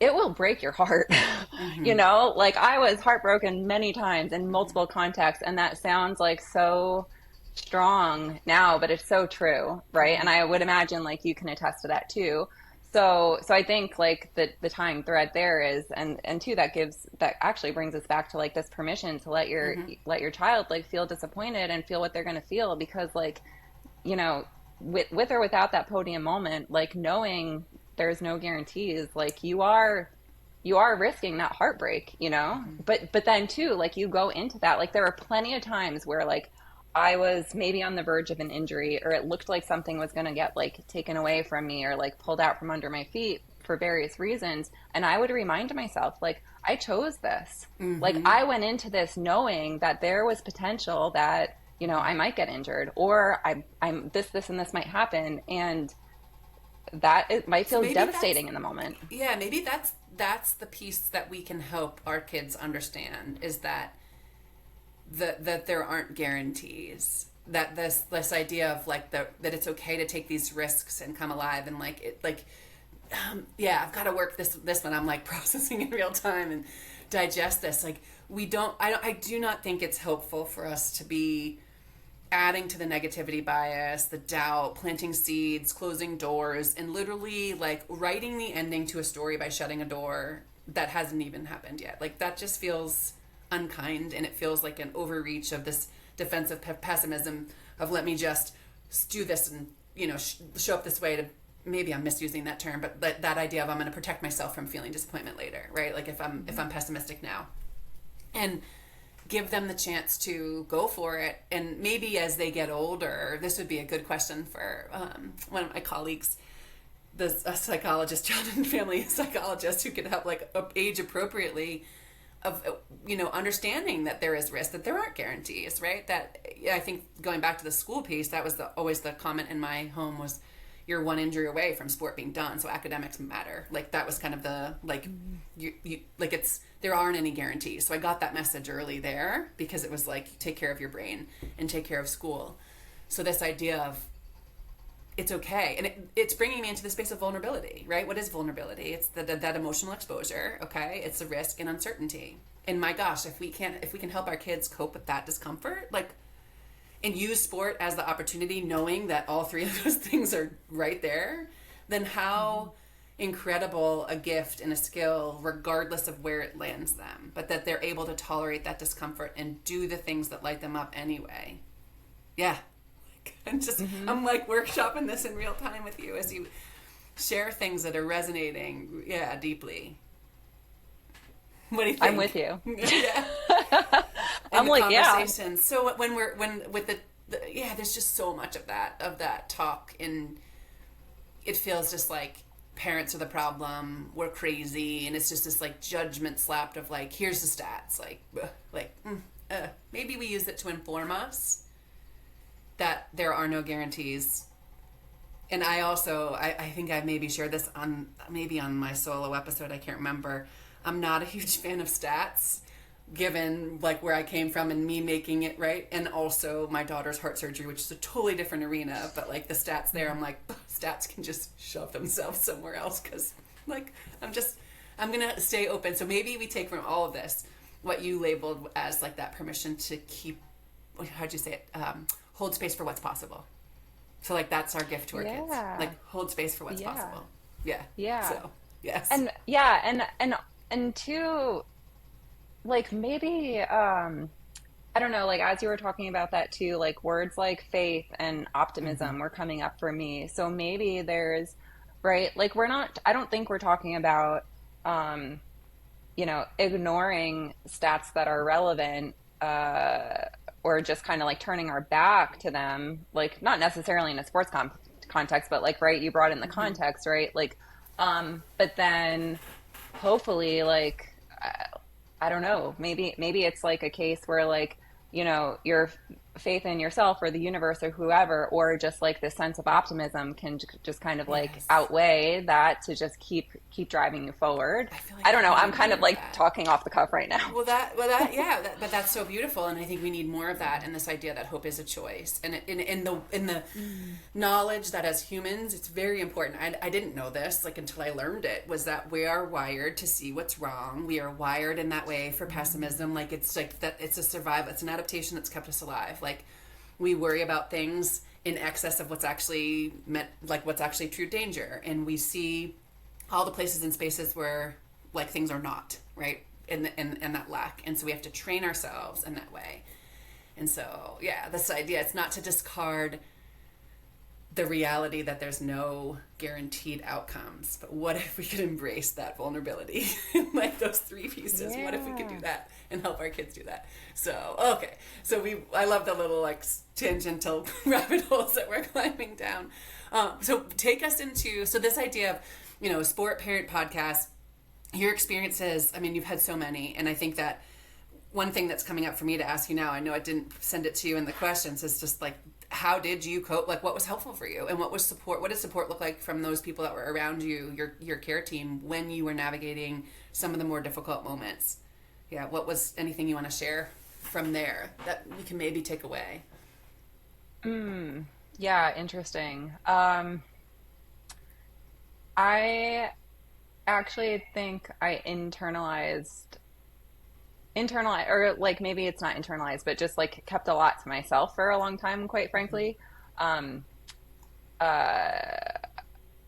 it will break your heart. You Mm-hmm. know, like I was heartbroken many times in multiple contexts, and that sounds like so strong now, but it's so true, right? And I would imagine like you can attest to that too. So I think like the tying thread there is, and two, that gives, that actually brings us back to like this permission to Mm-hmm. let your child like feel disappointed and feel what they're going to feel, because like, you know, with or without that podium moment, like knowing there's no guarantees, like you are risking that heartbreak, you know? But then too, like you go into that, like there were plenty of times where like I was maybe on the verge of an injury, or it looked like something was going to get like taken away from me or like pulled out from under my feet for various reasons, and I would remind myself like I chose this. Like Mm-hmm. I went into this knowing that there was potential that, you know, I might get injured, or I'm this and this might happen, and that it might So feel maybe that's, devastating in the moment. yeah, maybe that's the piece that we can help our kids understand, is that that there aren't guarantees, that this idea of like that it's okay to take these risks and come alive, and like it like yeah, I've got to work this one. I'm like processing in real time and digest this. Like I do not think it's helpful for us to be adding to the negativity bias, the doubt, planting seeds, closing doors, and literally like writing the ending to a story by shutting a door that hasn't even happened yet. Like that just feels unkind, and it feels like an overreach of this defensive pessimism of let me just do this and show up this way to, maybe I'm misusing that term, but that idea of I'm going to protect myself from feeling disappointment later, right? Like if I'm pessimistic now, and give them the chance to go for it. And maybe as they get older, this would be a good question for one of my colleagues, a psychologist, child and family psychologist, who could help like age appropriately of understanding that there is risk, that there aren't guarantees, right? That, yeah, I think going back to the school piece, that was always the comment in my home was, you're one injury away from sport being done, so academics matter. Like that was kind of the like, you like, it's, there aren't any guarantees. So I got that message early there, because it was like, take care of your brain and take care of school. So this idea of it's okay, and it's bringing me into the space of vulnerability, right? What is vulnerability? It's that emotional exposure. Okay, it's the risk and uncertainty. And my gosh, if we can help our kids cope with that discomfort, like, and use sport as the opportunity, knowing that all three of those things are right there, then how incredible a gift and a skill, regardless of where it lands them, but that they're able to tolerate that discomfort and do the things that light them up anyway. Yeah. Mm-hmm. I'm like workshopping this in real time with you as you share things that are resonating, yeah, deeply. What do you I'm with think? you. Yeah. In I'm the like, yeah. conversations. So when with the yeah, there's just so much of that talk, and it feels just like parents are the problem, we're crazy, and it's just this like judgment slapped of like, here's the stats, maybe we use it to inform us that there are no guarantees. And I think I maybe shared this on my solo episode, I can't remember. I'm not a huge fan of stats, given like where I came from and me making it right, and also my daughter's heart surgery, which is a totally different arena. But like the stats there, I'm like, stats can just shove themselves somewhere else, because like I'm gonna stay open. So maybe we take from all of this what you labeled as like that permission to keep, how'd you say it, hold space for what's possible. So like that's our gift to our kids, Yeah. like hold space for what's Yeah. possible. Yeah. Yeah. So yes. And yeah, and two, like maybe I don't know, like as you were talking about that too, like words like faith and Mm-hmm. optimism were coming up for me. So maybe there's, right, like we're not, I don't think we're talking about um ignoring stats that are relevant, or just kind of like turning our back to them, like not necessarily in a sports context, but like, right, you brought in the Mm-hmm. context, right? Like, But then hopefully I don't know, maybe it's like a case where like, your faith in yourself or the universe or whoever, or just like this sense of optimism can just kind of like Yes. outweigh that to just keep driving you forward. I feel I like don't we know. need I'm kind more of of like that. talking off the cuff right now. Yeah, but that's so beautiful, and I think we need more of that. And this idea that hope is a choice, and in the Mm. knowledge that as humans, it's very important. I didn't know this like until I learned it. Was that we are wired to see what's wrong. We are wired in that way for pessimism. Like it's like that. It's a survival. It's an adaptation that's kept us alive. Like we worry about things in excess of what's actually meant, like what's actually true danger, and we see all the places and spaces where like things are not right and that lack, and so we have to train ourselves in that way. And so yeah, this idea, it's not to discard the reality that there's no guaranteed outcomes, but what if we could embrace that vulnerability like those three pieces? What if we could do Yeah. that and help our kids do that? So okay, so I love the little like tangential rabbit holes that we're climbing down. So take us into, so this idea of, sport parent podcast, your experiences. I mean, you've had so many, and I think that one thing that's coming up for me to ask you now, I know I didn't send it to you in the questions, is just like, how did you cope? Like, what was helpful for you, and what was support? What did support look like from those people that were around you, your care team, when you were navigating some of the more difficult moments? Yeah, what was anything you want to share from there that we can maybe take away? Yeah, interesting. I actually think I internalized, or like maybe it's not internalized, but just like kept a lot to myself for a long time, quite frankly. Um,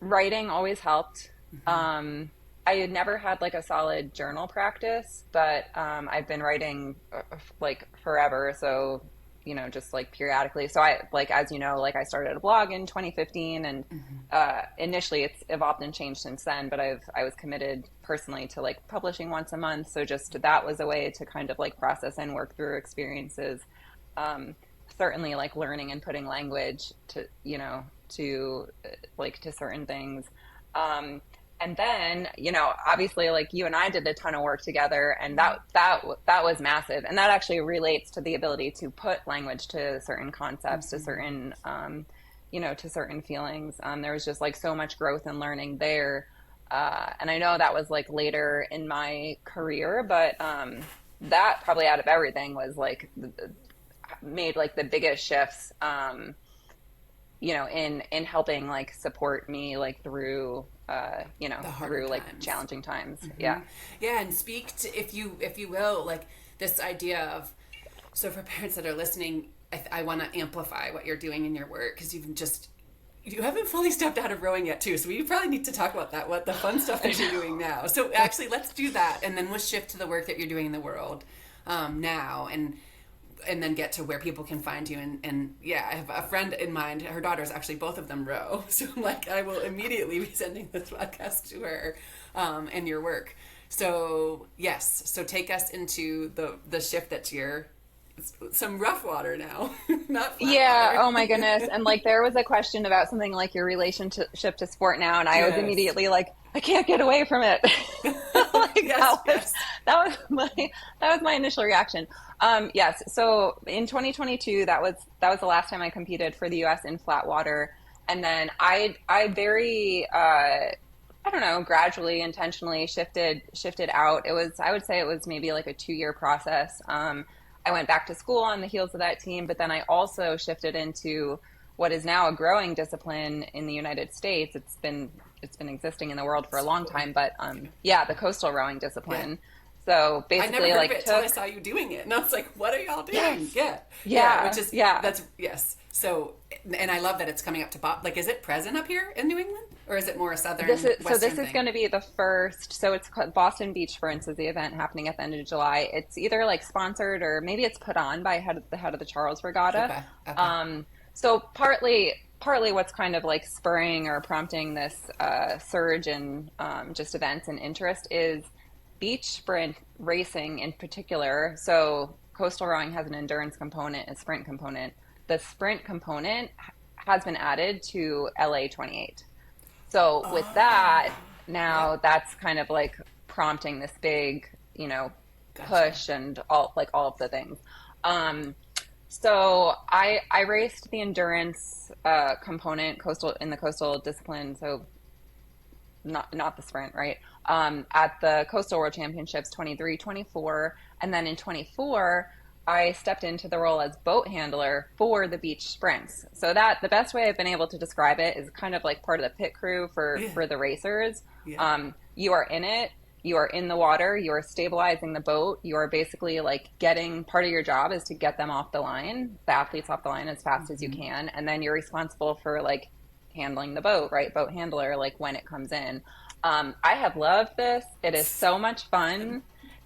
Writing always helped. I had never had like a solid journal practice, but I've been writing like forever. So, just like periodically. So I, like, as you know, like I started a blog in 2015, and initially it's evolved and changed since then, but I was committed personally to like publishing once a month. So just that was a way to kind of like process and work through experiences. Um, Certainly like learning and putting language to certain things. Um, and then, obviously, like you and I did a ton of work together, and that was massive. And that actually relates to the ability to put language to certain concepts, to certain, to certain feelings. There was just like so much growth and learning there. And I know that was like later in my career, but that probably out of everything was like made like the biggest shifts. In helping like support me like through The harder through like times. challenging times. Yeah. Yeah, and speak to, if you will, like this idea of, so for parents that are listening, I want to amplify what you're doing in your work, because you haven't fully stepped out of rowing yet too, so we probably need to talk about that, what the fun stuff that you're doing now. So actually let's do that, and then we'll shift to the work that you're doing in the world now, and then get to where people can find you. And yeah, I have a friend in mind, her daughters actually, both of them row, so like I will immediately be sending this podcast to her, and your work. So yes, so take us into the shift that's your, some rough water now, not flat Yeah, water. oh my goodness. And like there was a question about something like your relationship to sport now, and I was Yes. immediately like, I can't get away from it. Like Yes, yes. that was my initial reaction. Yes. So in 2022, that was the last time I competed for the US in flat water. And then I very I don't know, gradually, intentionally shifted out. I would say it was maybe like a 2 year process. I went back to school on the heels of that team, but then I also shifted into what is now a growing discipline in the United States. It's been existing in the world for a long time, but yeah, the coastal rowing Yeah. discipline. So I never basically, heard of like it till I took saw you doing it, and I was like, "What are y'all doing?" yes, Yeah, yeah. Which yeah, is, yeah. that's, yes. So, and I love that it's coming up to Bob. Like, is it present up here in New England, or is it more a This southern is so. western This is thing? going to be the first. So it's called Boston Beach Sprints is the event happening at the end of July. It's either like sponsored or maybe it's put on by the head of the Charles Regatta. Okay, okay. So partly what's kind of like spurring or prompting this surge in just events and interest is beach sprint racing in particular. So coastal rowing has an endurance component, a sprint component. The sprint component has been added to LA 28. So with that, now Yep. that's kind of like prompting this big, you know, Gotcha. push and all of the things. Um, so I raced the endurance component coastal in the coastal discipline, so not the sprint, right? At the Coastal World Championships 23, 24, and then in 24 I stepped into the role as boat handler for the beach sprints. So that the best way I've been able to describe it is kind of like part of the pit crew Yeah. for the racers. Yeah. You are in it, you are in the water, you are stabilizing the boat, you are basically like getting part of your job is to get them off the line, the athletes off the line as fast as you Hmm. can, and then you're responsible for like handling the boat, right? Boat handler, like when it comes in. I have loved this. It is so much fun.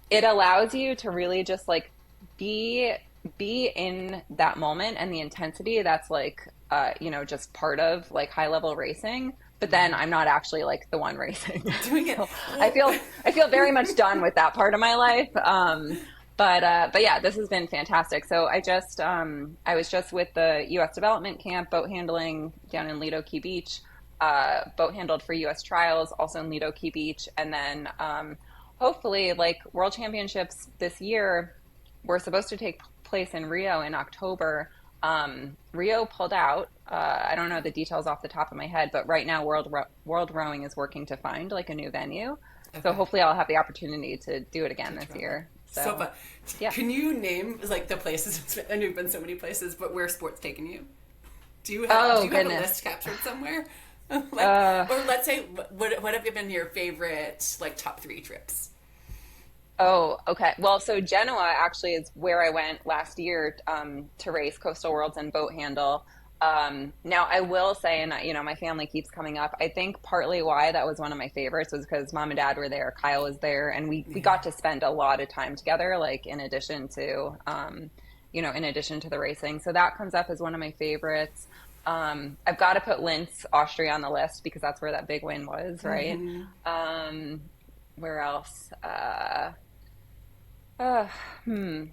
It allows you to really just like be be in that moment and the intensity that's like you know, just part of like high level racing. But then I'm not actually like the one racing. Doing it. So Well, I feel very much done with that part of my life. But yeah, this has been fantastic. So I was just with the U.S. development camp boat handling down in Lido Key Beach. Boat handled for U.S. trials also in Lido Key Beach, and then hopefully like World Championships this year were supposed to take place in Rio in October. Rio pulled out. I don't know the details off the top of my head, but right now World Rowing is working to find like a new venue. So okay. hopefully I'll have the opportunity to do it again To this travel. year. So So fun. yeah. Can you name like the places? I know you've been so many places, but where sports taken you? Do Oh you have a list goodness. captured somewhere? Like, Uh, or let's say, what have been your favorite like top three trips? oh, okay. Well, so Genoa actually is where I went last year to race Coastal Worlds and boat handle. Now I will say, and you know, my family keeps coming up. I think partly why that was one of my favorites was because mom and dad were there, Kyle was there, and we Yeah. got to spend a lot of time together. Like in addition to, you know, in addition to the racing, so that comes up as one of my favorites. I've got to put Linz, Austria on the list because that's where that big win was, right? Mm-hmm. Um, where else? Uh, hmm.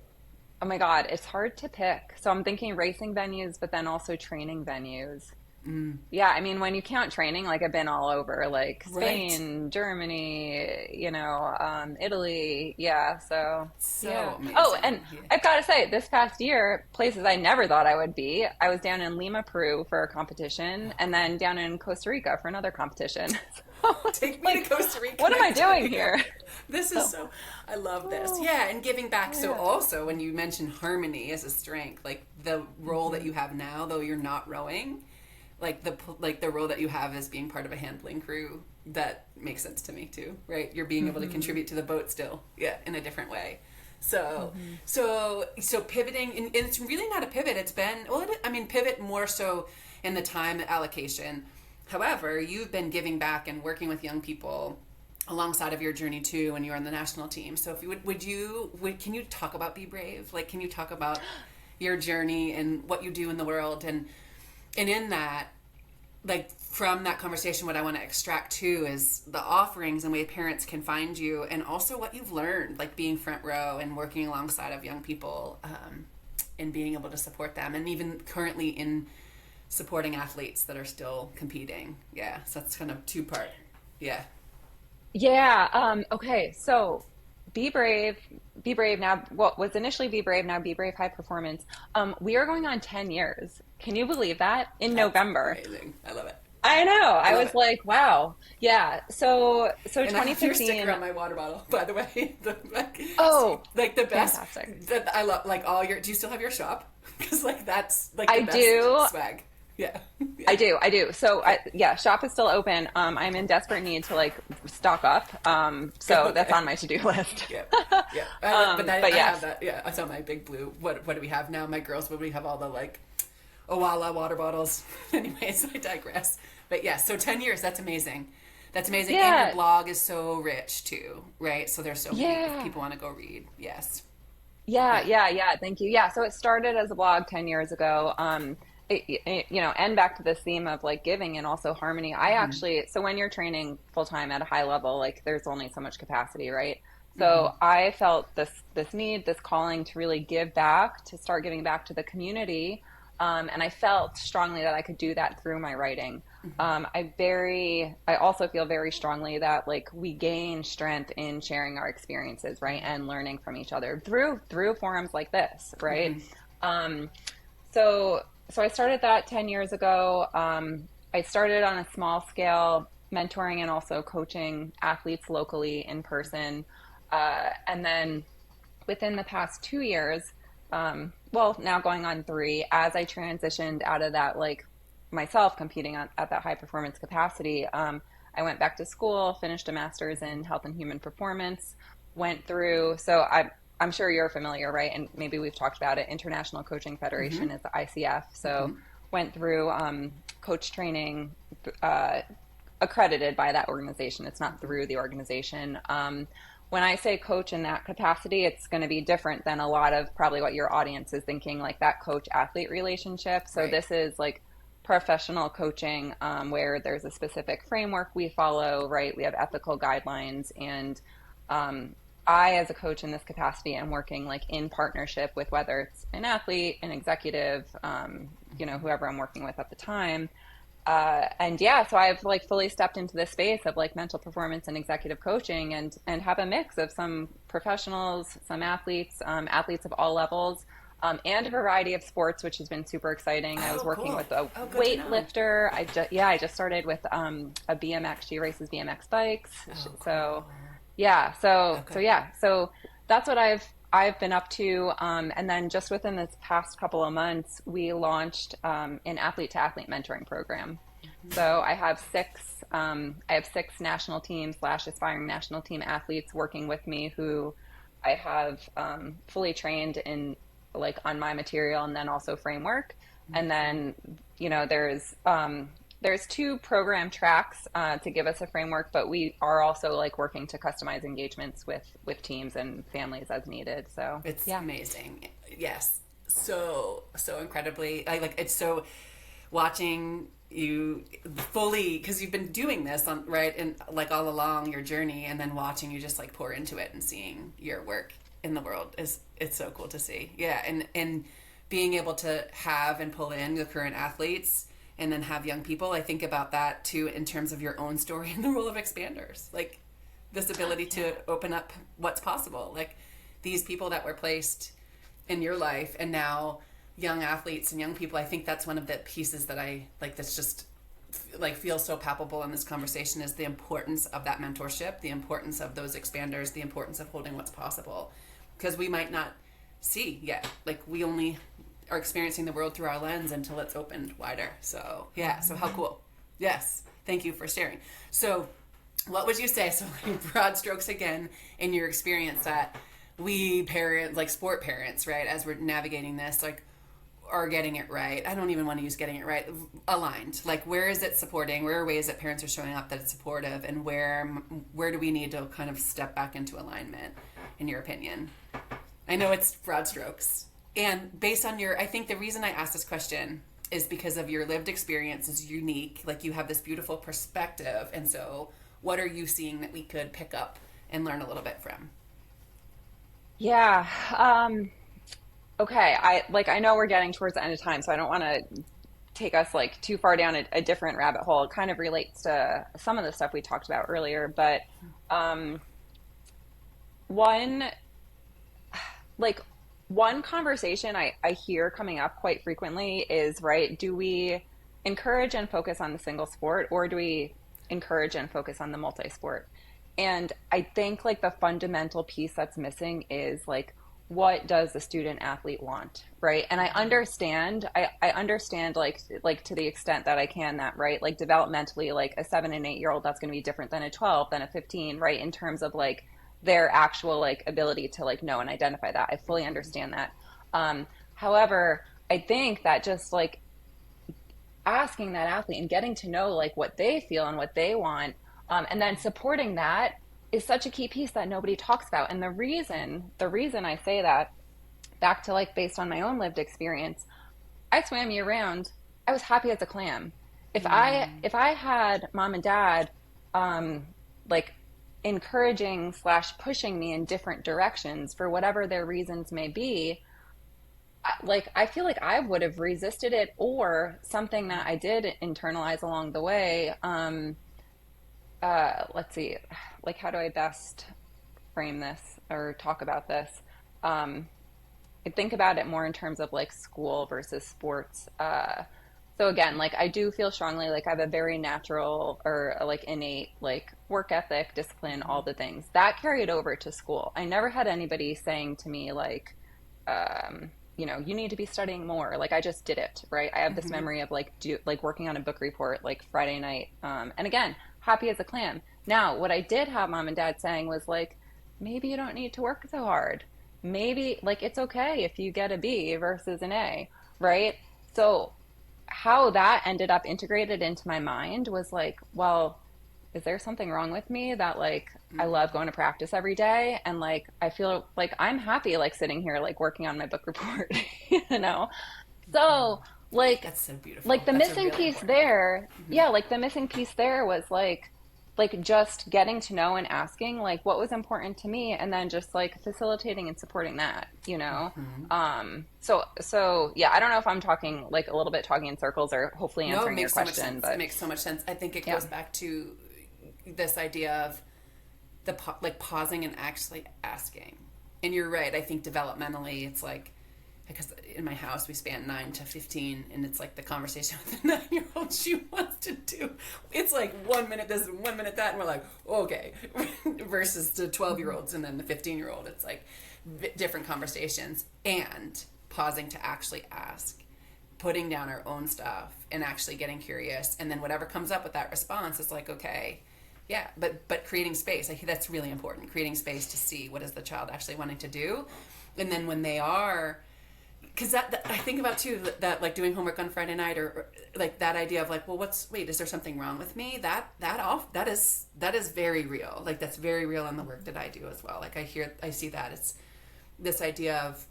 Oh my God, it's hard to pick. So I'm thinking racing venues, but then also training venues. Mm. Yeah, I mean, when you count training, like I've been all over, like Right. Spain, Germany, you know, Italy. Yeah, so So yeah. Oh, and amazing. Yeah. I've got to say, this past year, places I never thought I would be. I was down in Lima, Peru for a competition, and then down in Costa Rica for another competition. So it's Take me to like, Costa Rica what am I next time doing you go. here? This is So, so, I love this. oh, Yeah, and giving back. So, yeah. also, when you mention harmony as a strength, like the role that Hmm. you have now, though you're not rowing, like the role that you have as being part of a handling crew, that makes sense to me too, right? You're being able to Hmm. contribute to the boat still, yeah, in a different way. So, Hmm. so pivoting, and it's really not a pivot. It's been, well, I mean, pivot more so in the time allocation. However, you've been giving back and working with young people alongside of your journey too when you were on the national team. So if you can you talk about Be Brave? Like, can you talk about your journey and what you do in the world, and in that, like from that conversation, what I want to extract too is the offerings and way parents can find you, and also what you've learned, like being front row and working alongside of young people, and being able to support them, and even currently in supporting athletes that are still competing. Yeah, so that's kind of two part. Yeah. Yeah. Okay. So be brave now. What was initially be brave, now be brave high performance. We are going on 10 years. Can you believe that? In That's November. amazing. I love it. I know. I I love was it. like, wow. Yeah. So And I have your sticker 2015. on my water bottle, by the way. Oh, Like the best. fantastic. That I love. Like all your. Do you still have your shop? Because like that's like the I best do. swag. Yeah. I Yeah. do. I do. So Good. yeah, shop is still open. I'm in desperate need to like stock up. So that's Okay. on my to-do list. Yeah. Yeah. But that But I have yes. that. Yeah. I saw my big blue. What do we have now? My girls. What do we have? All the like Owala water bottles. Anyways, I digress. But yeah. So 10 years. That's amazing. That's amazing. And your Yeah. blog is so rich too, right? So there's so many. If Yeah. people want to go read, yes. Yeah, Yeah. yeah, yeah. Thank you. Yeah, so it started as a blog 10 years ago. You know, and back to this theme of like giving and also harmony. I Mm-hmm. actually, so when you're training full time at a high level, like there's only so much capacity, right? Mm-hmm. So I felt this need, this calling to really give back, to start giving back to the community. And I felt strongly that I could do that through my writing. I also feel very strongly that like we gain strength in sharing our experiences, right, and learning from each other through forums like this, right. Um, so so I started that 10 years ago. I started on a small scale, mentoring and also coaching athletes locally in person, and then within the past 2 years, well, now going on three, as I transitioned out of that, like myself competing at that high performance capacity, I went back to school, finished a master's in health and human performance, went through, I'm sure you're familiar, right? And maybe we've talked about it. International Coaching Mm-hmm. Federation is the ICF. So Mm-hmm. went through coach training, uh, accredited by that organization. It's not through the organization. When I say coach in that capacity, it's going to be different than a lot of probably what your audience is thinking, like that coach athlete relationship. So Right. this is like professional coaching, where there's a specific framework we follow, right? We have ethical guidelines. And um, I, as a coach in this capacity, am working like in partnership with whether it's an athlete, an executive, whoever I'm working with at the time, and yeah, so I've like fully stepped into this space of like mental performance and executive coaching, and have a mix of some professionals, some athletes, athletes of all levels, and a variety of sports, which has been super exciting. I was Oh, working cool. with a Oh, good to know. weightlifter. I just started with a BMX. She races BMX bikes. Oh, So cool. yeah, Okay. so that's what I've been up to. And then just within this past couple of months, we launched an athlete to athlete mentoring program. So I have six national team slash aspiring national team athletes working with me who I have fully trained in like on my material and then also framework. And then, there's two program tracks to give us a framework, but we are also like working to customize engagements with teams and families as needed. So It's yeah. amazing. Yes. So, so incredibly. I like it's so watching you fully because you've been doing this on right and like all along your journey and then watching you just like pour into it and seeing your work in the world is it's so cool to see. Yeah, and being able to have and pull in the current athletes and then have young people. I think about that too in terms of your own story and the role of expanders. Like this ability Yeah. to open up what's possible. Like these people that were placed in your life and now young athletes and young people. I think that's one of the pieces that I like that's just like feels so palpable in this conversation is the importance of that mentorship, the importance of those expanders, the importance of holding what's possible because we might not see yet. Like we only are experiencing the world through our lens until it's opened wider. So yeah, so how cool. Yes, thank you for sharing. So what would you say, so like broad strokes again, in your experience that we parents, like sport parents, right, as we're navigating this, like are getting it right. I don't even want to use getting it right. Aligned. Like where is it supporting? Where are ways that parents are showing up that it's supportive, and where do we need to kind of step back into alignment? In your opinion, I know it's broad strokes, and based on your, I think the reason I asked this question is because of your lived experience is unique. Like you have this beautiful perspective, and so what are you seeing that we could pick up and learn a little bit from? Yeah. Okay. I know we're getting towards the end of time, so I don't want to take us like too far down a different rabbit hole. It kind of relates to some of the stuff we talked about earlier, but um, one like one conversation I hear coming up quite frequently is, right, do we encourage and focus on the single sport, or do we encourage and focus on the multi-sport? And I think like the fundamental piece that's missing is like, what does the student athlete want, right? And I understand like to the extent that I can, that, right, like developmentally, like a 7 and 8 year old, that's going to be different than a 12 than a 15, right, in terms of like their actual like ability to like know and identify that. I fully understand that. However, I think that just like asking that athlete and getting to know like what they feel and what they want, and then supporting that is such a key piece that nobody talks about. And the reason I say that, back to like based on my own lived experience, I swam year round. I was happy as a clam. If I had mom and dad um like encouraging slash pushing me in different directions for whatever their reasons may be, like I feel like I would have resisted it, or something that I did internalize along the way. Let's see, like how do I best frame this or talk about this? Um, I think about it more in terms of like school versus sports. So again, like I do feel strongly like I have a very natural or like innate like work ethic, discipline, all the things that carried over to school. I never had anybody saying to me like, you need to be studying more. Like I just did it, right? I have this Mm-hmm. memory of like working on a book report like Friday night. And again, happy as a clam. Now, what I did have mom and dad saying was like, maybe you don't need to work so hard. Maybe like it's okay if you get a B versus an A, right? So how that ended up integrated into my mind was like, well, is there something wrong with me that like I love going to practice every day and like I feel like I'm happy like sitting here like working on my book report, you know? So like That's so beautiful. like the That's a missing really piece important part. there, yeah, like the missing piece there was like just getting to know and asking like what was important to me and then just like facilitating and supporting that, you know? So yeah, I don't know if I'm talking like a little bit talking in circles or hopefully No, it answering your makes so much question, sense. It but makes so much sense. I think it yeah. goes back to this idea of like pausing and actually asking. And you're right. I think developmentally, it's like because in my house we span 9 to 15, and it's like the conversation with the 9-year-old she wants to do. It's like 1 minute this, 1 minute that, and we're like, okay, versus the 12-year-olds and then the 15-year-old. It's like different conversations and pausing to actually ask, putting down our own stuff and actually getting curious, and then whatever comes up with that response is like, okay, yeah, but creating space, I think that's really important. Creating space to see what is the child actually wanting to do, and then when they are, because that I think about too, that like doing homework on Friday night, or like that idea of like, well, wait, is there something wrong with me? That is very real. Like that's very real in the work that I do as well. Like I see that it's this idea of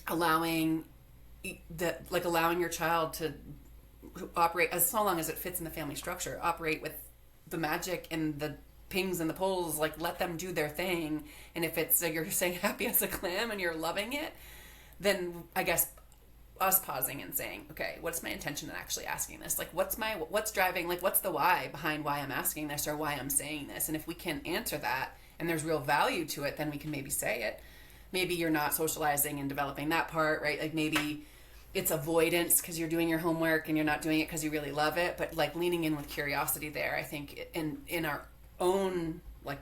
allowing allowing your child to operate as so long as it fits in the family structure, operate with the magic and the pings and the pulls, like let them do their thing. And if it's like you're saying happy as a clam and you're loving it, then I guess us pausing and saying, okay, what's my intention in actually asking this? Like what's driving, like what's the why behind why I'm asking this or why I'm saying this? And if we can answer that and there's real value to it, then we can maybe say it. Maybe you're not socializing and developing that part, right? Like maybe it's avoidance because you're doing your homework and you're not doing it because you really love it, but like leaning in with curiosity there, I think in our own, like,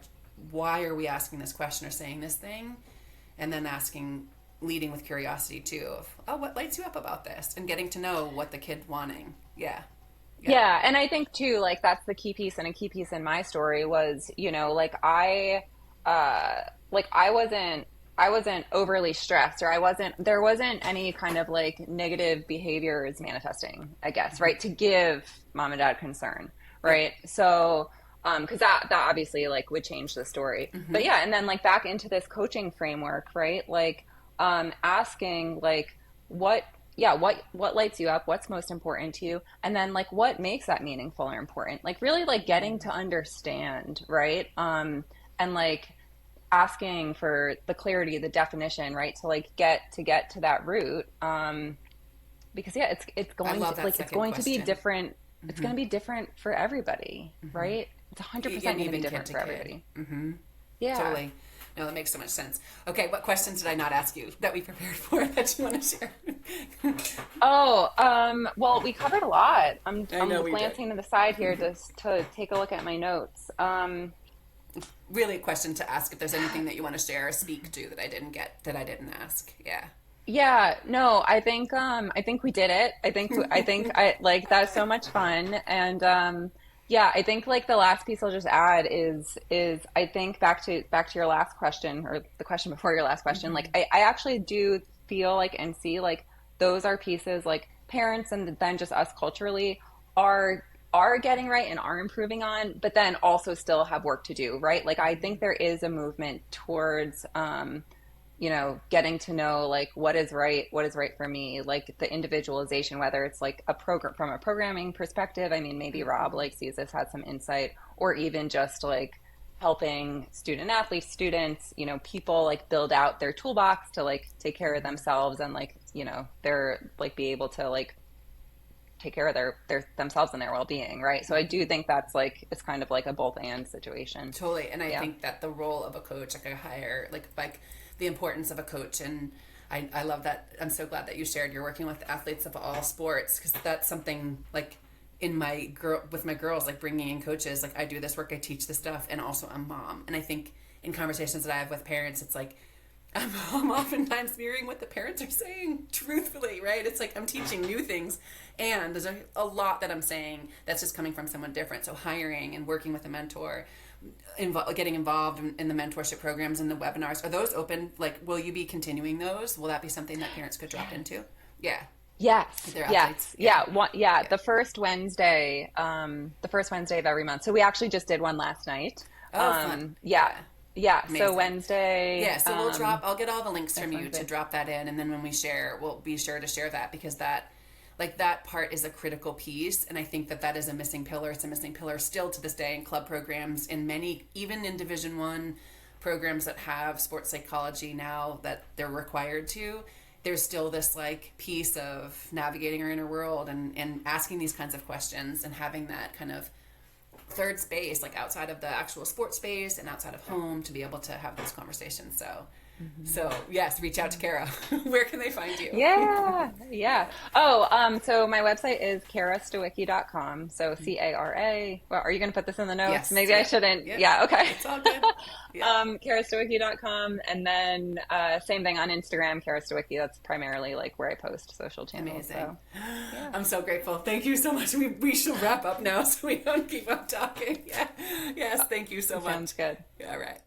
why are we asking this question or saying this thing, and then asking, leading with curiosity too of, oh, what lights you up about this, and getting to know what the kid's wanting. Yeah. Yeah. Yeah, and I think too, like that's the key piece, and a key piece in my story was, like uh, I wasn't overly stressed, or there wasn't any kind of like negative behaviors manifesting, I guess, right? To give mom and dad concern, Yep. right? So, because that obviously like would change the story, but yeah, and then like back into this coaching framework, right? Like, asking like what yeah what lights you up, what's most important to you, and then like what makes that meaningful or important, like really like getting to understand, right? And like asking for the clarity, the definition, right? To like get to that root, because yeah, it's I going to love that like it's second going to be question. different. It's going to be different for everybody, right? It's 100% And going to be even kid different to for kid. everybody. Mm-hmm. Yeah. Totally. No, that makes so much sense. Okay, what questions did I not ask you that we prepared for that you want to share? Oh, well, we covered a lot. I'm I I'm know we did. glancing to the side here just to take a look at my notes. Really a question to ask if there's anything that you want to share or speak to that I didn't get, that I didn't ask. Yeah. Yeah, no, I think we did it. I think I like that's so much fun. And yeah, I think like the last piece I'll just add is I think back to your last question, or the question before your last question, like I actually do feel like and see like those are pieces like parents and then just us culturally are are getting right and are improving on, but then also still have work to do, right? Like I think there is a movement towards getting to know like what is right for me, like the individualization, whether it's like a program from a programming perspective. I mean, maybe Rob like sees this, has some insight, or even just like helping student athletes, students, people like build out their toolbox to like take care of themselves and like, they're like be able to like take care of their themselves and their well-being, right? So I do think that's like it's kind of like a both and situation. Totally. And I Yeah. think that the role of a coach, like a higher, like the importance of a coach. And I love that. I'm so glad that you shared you're working with athletes of all sports, because that's something like in with my girls, like bringing in coaches, like I do this work, I teach this stuff, and also I'm mom. And I think in conversations that I have with parents, it's like, I'm oftentimes mirroring what the parents are saying truthfully, right? It's like I'm teaching new things, and there's a lot that I'm saying that's just coming from someone different. So hiring and working with a mentor, getting involved in the mentorship programs and the webinars, are those open? Like, will you be continuing those? Will that be something that parents could drop into? Yeah. Yes, They're yes, athletes. Yeah. yeah, yeah. Yeah. The first Wednesday of every month. So we actually just did one last night. Oh, fun. Yeah, Yeah. yeah. So Amazing. Wednesday, Yeah, so I'll get all the links from next you to Wednesday. drop that in, and then when we share, we'll be sure to share that, because that part is a critical piece, and I think that is a missing pillar. It's a missing pillar still to this day in club programs, in many, even in Division One programs that have sports psychology now that they're required to. There's still this like piece of navigating our inner world and asking these kinds of questions and having that kind of third space, like outside of the actual sports space and outside of home, to be able to have those conversations. So yes, reach out to Cara. Where can they find you? Yeah, yeah. Oh, so my website is carastawicki.com. So Cara. Well, are you going to put this in the notes? Yes. Maybe I Yep. shouldn't. Yep. Yeah, okay. It's all good. Yep. Carastawicki.com. And then same thing on Instagram, Cara Stawicki. That's primarily like where I post social channels. Amazing. So, yeah. I'm so grateful. Thank you so much. We should wrap up now so we don't keep on talking. Yeah. Yes. Thank you so much. Sounds good. All right.